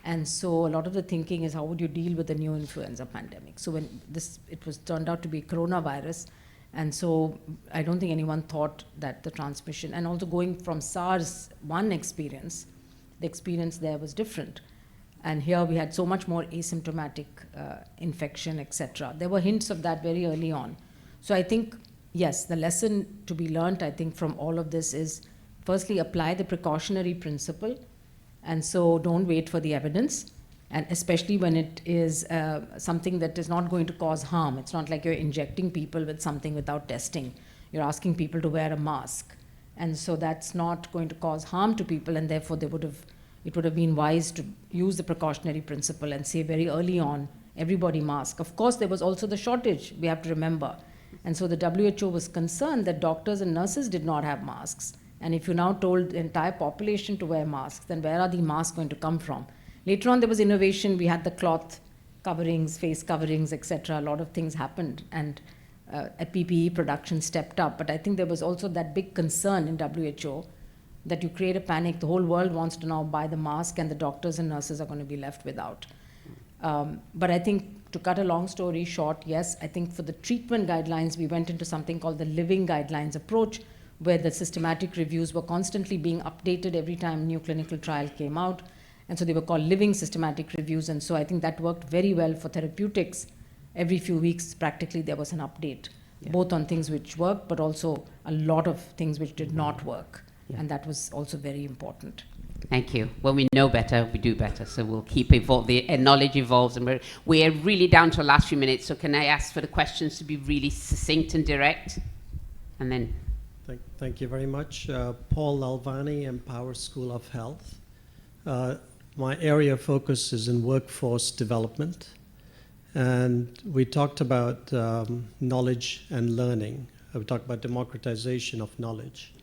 And so a lot of the thinking is, how would you deal with the new influenza pandemic? So when it was turned out to be coronavirus, and so I don't think anyone thought that the transmission, and also going from SARS-1 experience, the experience there was different. And here we had so much more asymptomatic infection, etc. There were hints of that very early on. So I think, yes, the lesson to be learned, I think, from all of this is, firstly, apply the precautionary principle. And so don't wait for the evidence, and especially when it is something that is not going to cause harm. It's not like you're injecting people with something without testing. You're asking people to wear a mask. And so that's not going to cause harm to people, and therefore it would have been wise to use the precautionary principle and say very early on, everybody mask. Of course, there was also the shortage, we have to remember. And so the WHO was concerned that doctors and nurses did not have masks. And if you now told the entire population to wear masks, then where are the masks going to come from? Later on, there was innovation. We had the cloth coverings, face coverings, etc. A lot of things happened, and a PPE production stepped up. But I think there was also that big concern in WHO that you create a panic. The whole world wants to now buy the mask, and the doctors and nurses are going to be left without. But I think, to cut a long story short, yes, I think for the treatment guidelines, we went into something called the living guidelines approach, where the systematic reviews were constantly being updated every time a new clinical trial came out. And so they were called living systematic reviews. And so I think that worked very well for therapeutics. Every few weeks, practically, there was an update. both on things which worked, but also a lot of things which did not work. Yeah. And that was also very important. Thank you. When we know better, we do better. So we'll keep evolving. The knowledge evolves, and we're really down to the last few minutes. So can I ask for the questions to be really succinct and direct? And then... Thank you very much. Paul Lalvani, Empower School of Health. My area of focus is in workforce development. And we talked about knowledge and learning. We talked about democratization of knowledge.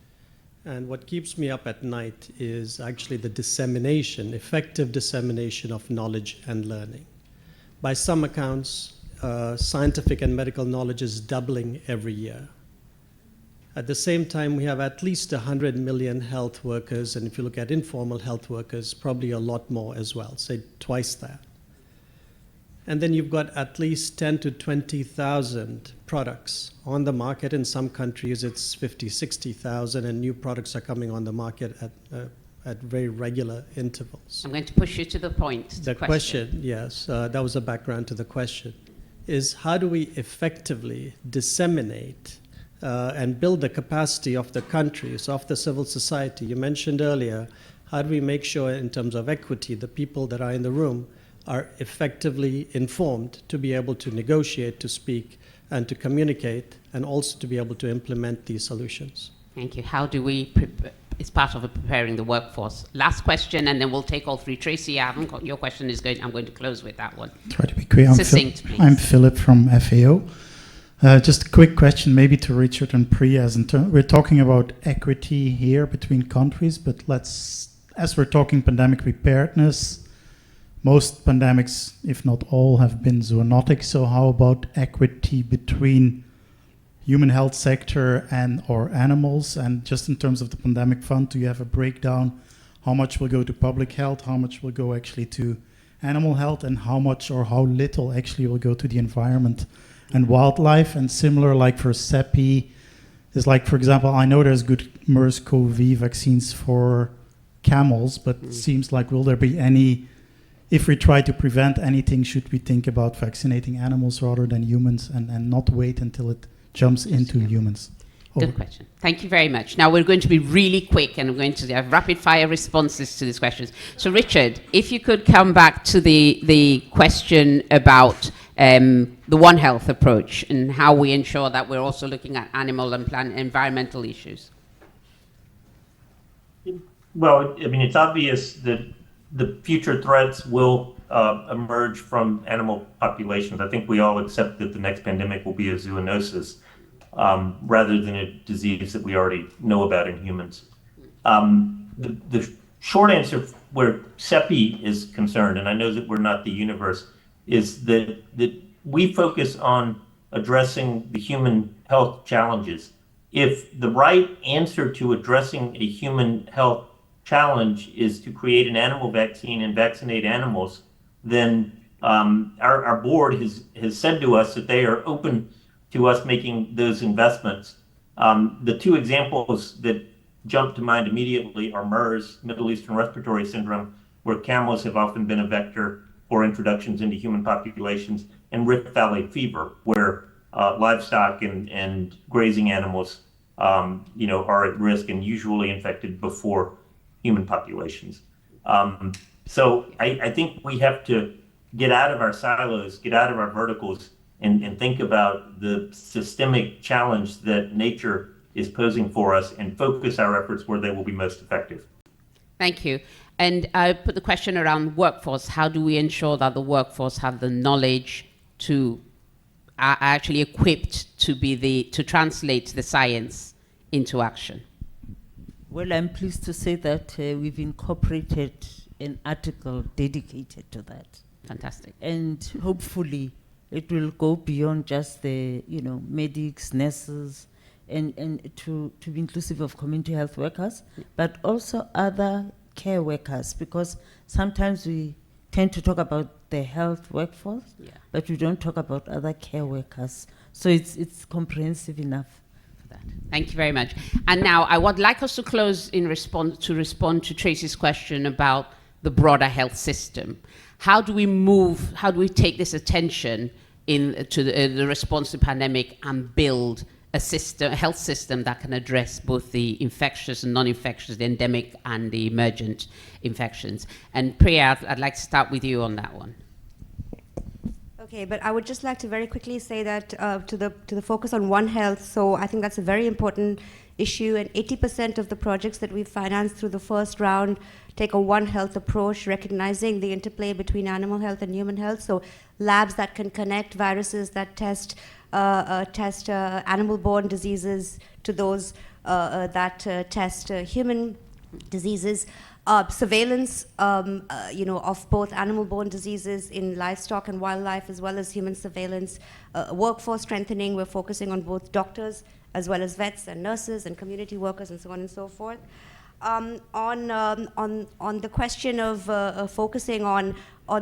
And what keeps me up at night is actually the dissemination, effective dissemination of knowledge and learning. By some accounts, scientific and medical knowledge is doubling every year. At the same time, we have at least 100 million health workers, and if you look at informal health workers, probably a lot more as well, say twice that. And then you've got at least 10 to 20,000 products on the market. In some countries, it's 50, 60,000, and new products are coming on the market at very regular intervals. I'm going to push you to the point. The question, yes, that was the background to the question, is how do we effectively disseminate and build the capacity of the countries, of the civil society? You mentioned earlier, how do we make sure in terms of equity, the people that are in the room are effectively informed to be able to negotiate, to speak, and to communicate, and also to be able to implement these solutions? Thank you. How do we it's part of preparing the workforce. Last question, and then we'll take all three. Tracy, I haven't got your question. I'm going to close with that one. Try to be quick. Succinct, please. I'm Philip from FAO. Just a quick question, maybe to Richard and Priya. We're talking about equity here between countries, but as we're talking pandemic preparedness, most pandemics, if not all, have been zoonotic. So how about equity between human health sector and or animals? And just in terms of the pandemic fund, do you have a breakdown? How much will go to public health? How much will go actually to animal health? And how much or how little actually will go to the environment and wildlife? And similar, like for CEPI, is like, for example, I know there's good MERS-CoV vaccines for camels, but it seems like, will there be any, if we try to prevent anything, should we think about vaccinating animals rather than humans and not wait until it jumps into humans? Good question. Thank you very much. Now we're going to be really quick, and we're going to have rapid fire responses to these questions. So Richard, if you could come back to the question about the One Health approach and how we ensure that we're also looking at animal and plant environmental issues. Well, I mean, it's obvious that the future threats will emerge from animal populations. I think we all accept that the next pandemic will be a zoonosis rather than a disease that we already know about in humans. The short answer where CEPI is concerned, and I know that we're not the universe, is that we focus on addressing the human health challenges. If the right answer to addressing a human health challenge is to create an animal vaccine and vaccinate animals, then our board has said to us that they are open to us making those investments. The two examples that jump to mind immediately are MERS, Middle Eastern Respiratory Syndrome, where camels have often been a vector for introductions into human populations, and Rift Valley fever, where livestock and grazing animals are at risk and usually infected before human populations. So I think we have to get out of our silos, get out of our verticals, and think about the systemic challenge that nature is posing for us and focus our efforts where they will be most effective. Thank you. And I put the question around workforce. How do we ensure that the workforce have the knowledge to are actually equipped to translate the science into action? Well, I'm pleased to say that we've incorporated an article dedicated to that. Fantastic. And hopefully it will go beyond just the, medics, nurses, and to be inclusive of community health workers, but also other care workers, because sometimes we tend to talk about the health workforce, but we don't talk about other care workers. So it's comprehensive enough. Thank you very much. And now I would like us to close in respond to Tracy's question about the broader health system. How do we take this attention to the response to pandemic and build a health system that can address both the infectious and non-infectious, the endemic and the emergent infections. And Priya, I'd like to start with you on that one. Okay, but I would just like to very quickly say that to the focus on One Health, so I think that's a very important issue, and 80% of the projects that we've financed through the first round take a One Health approach, recognizing the interplay between animal health and human health. So labs that can connect viruses that test animal-borne diseases to those that test human diseases. Surveillance, of both animal-borne diseases in livestock and wildlife, as well as human surveillance. Workforce strengthening, we're focusing on both doctors as well as vets and nurses and community workers and so on and so forth. On the question of focusing on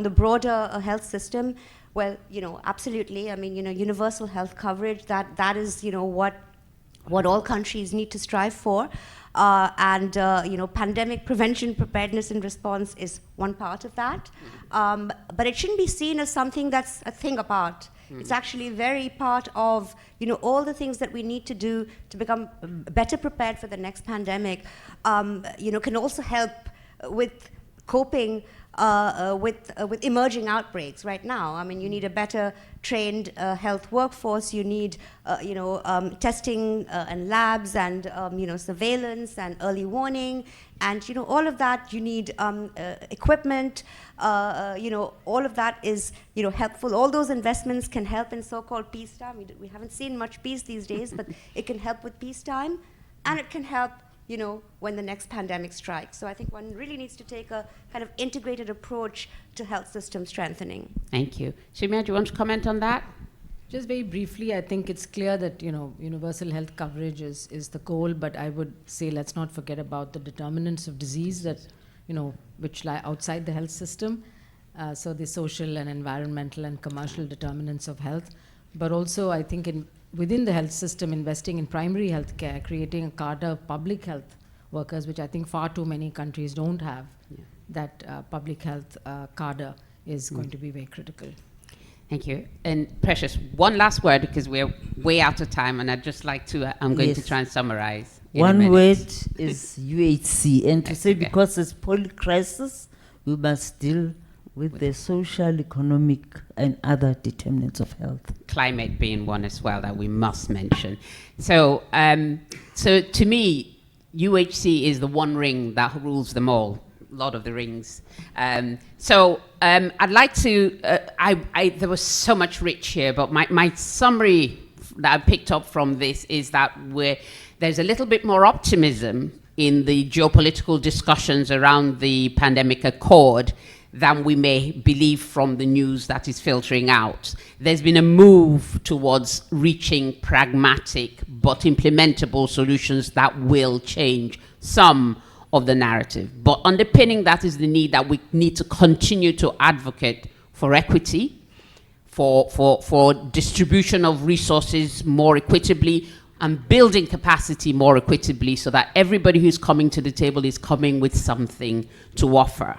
the broader health system, well, absolutely. I mean, universal health coverage, that is, what all countries need to strive for. Pandemic prevention, preparedness, and response is one part of that. But it shouldn't be seen as something that's a thing apart. It's actually very part of, all the things that we need to do to become better prepared for the next pandemic, can also help with coping with emerging outbreaks right now. I mean, you need a better trained health workforce. You need, testing and labs and, surveillance and early warning. And, all of that, you need equipment. All of that is, helpful. All those investments can help in so-called peacetime. We haven't seen much peace these days, but it can help with peacetime. And it can help when the next pandemic strikes. So I think one really needs to take a kind of integrated approach to health system strengthening. Thank you. Soumya, do you want to comment on that? Just very briefly, I think it's clear that, universal health coverage is the goal, but I would say let's not forget about the determinants of disease that, which lie outside the health system. So the social and environmental and commercial determinants of health. But also, I think within the health system, investing in primary health care, creating a cadre of public health workers, which I think far too many countries don't have, that public health cadre is going to be very critical. Thank you. And Precious, one last word, because we're way out of time, and I'd just like to, I'm going to try and summarize. One word is UHC, and to say because it's polycrisis, we must deal with the social, economic, and other determinants of health. Climate being one as well that we must mention. So, so to me, UHC is the one ring that rules them all. Lot of the rings. I'd like to, there was so much rich here, but my summary that I picked up from this is that there's a little bit more optimism in the geopolitical discussions around the pandemic accord than we may believe from the news that is filtering out. There's been a move towards reaching pragmatic but implementable solutions that will change some of the narrative. But underpinning that is the need that we need to continue to advocate for equity, for distribution of resources more equitably, and building capacity more equitably so that everybody who's coming to the table is coming with something to offer.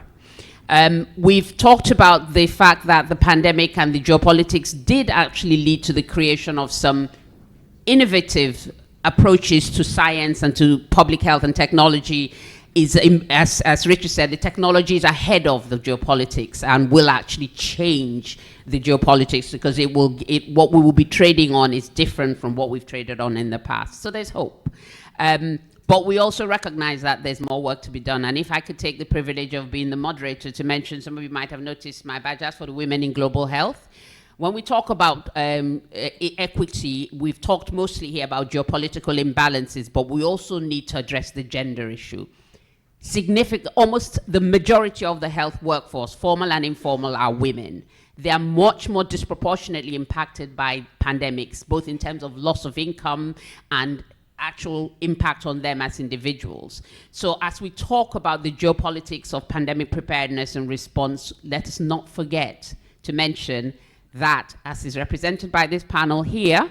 We've talked about the fact that the pandemic and the geopolitics did actually lead to the creation of some innovative approaches to science and to public health and technology. As Richard said, the technology is ahead of the geopolitics and will actually change the geopolitics because what we will be trading on is different from what we've traded on in the past. So there's hope. But we also recognize that there's more work to be done. And if I could take the privilege of being the moderator to mention, some of you might have noticed my badge, that's for the Women in Global Health. When we talk about equity, we've talked mostly here about geopolitical imbalances, but we also need to address the gender issue. Almost the majority of the health workforce, formal and informal, are women. They are much more disproportionately impacted by pandemics, both in terms of loss of income and actual impact on them as individuals. So as we talk about the geopolitics of pandemic preparedness and response, let us not forget to mention that, as is represented by this panel here,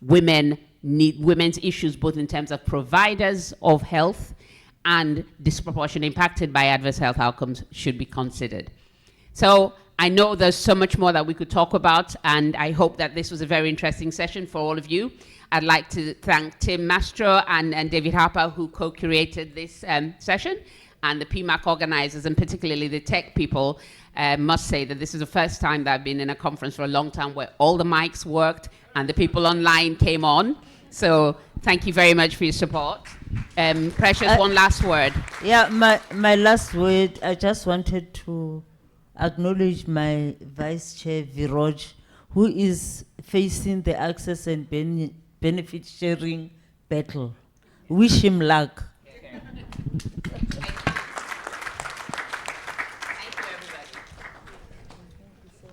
women's issues, both in terms of providers of health and disproportionately impacted by adverse health outcomes, should be considered. So I know there's so much more that we could talk about, and I hope that this was a very interesting session for all of you. I'd like to thank Tim Mastro and David Harper, who co-curated this session, and the PMAC organizers, and particularly the tech people. Must say that this is the first time that I've been in a conference for a long time where all the mics worked and the people online came on. So thank you very much for your support. Precious, one last word. Yeah, my last word, I just wanted to acknowledge my Vice Chair, Viroj, who is facing the access and benefit sharing battle. Wish him luck.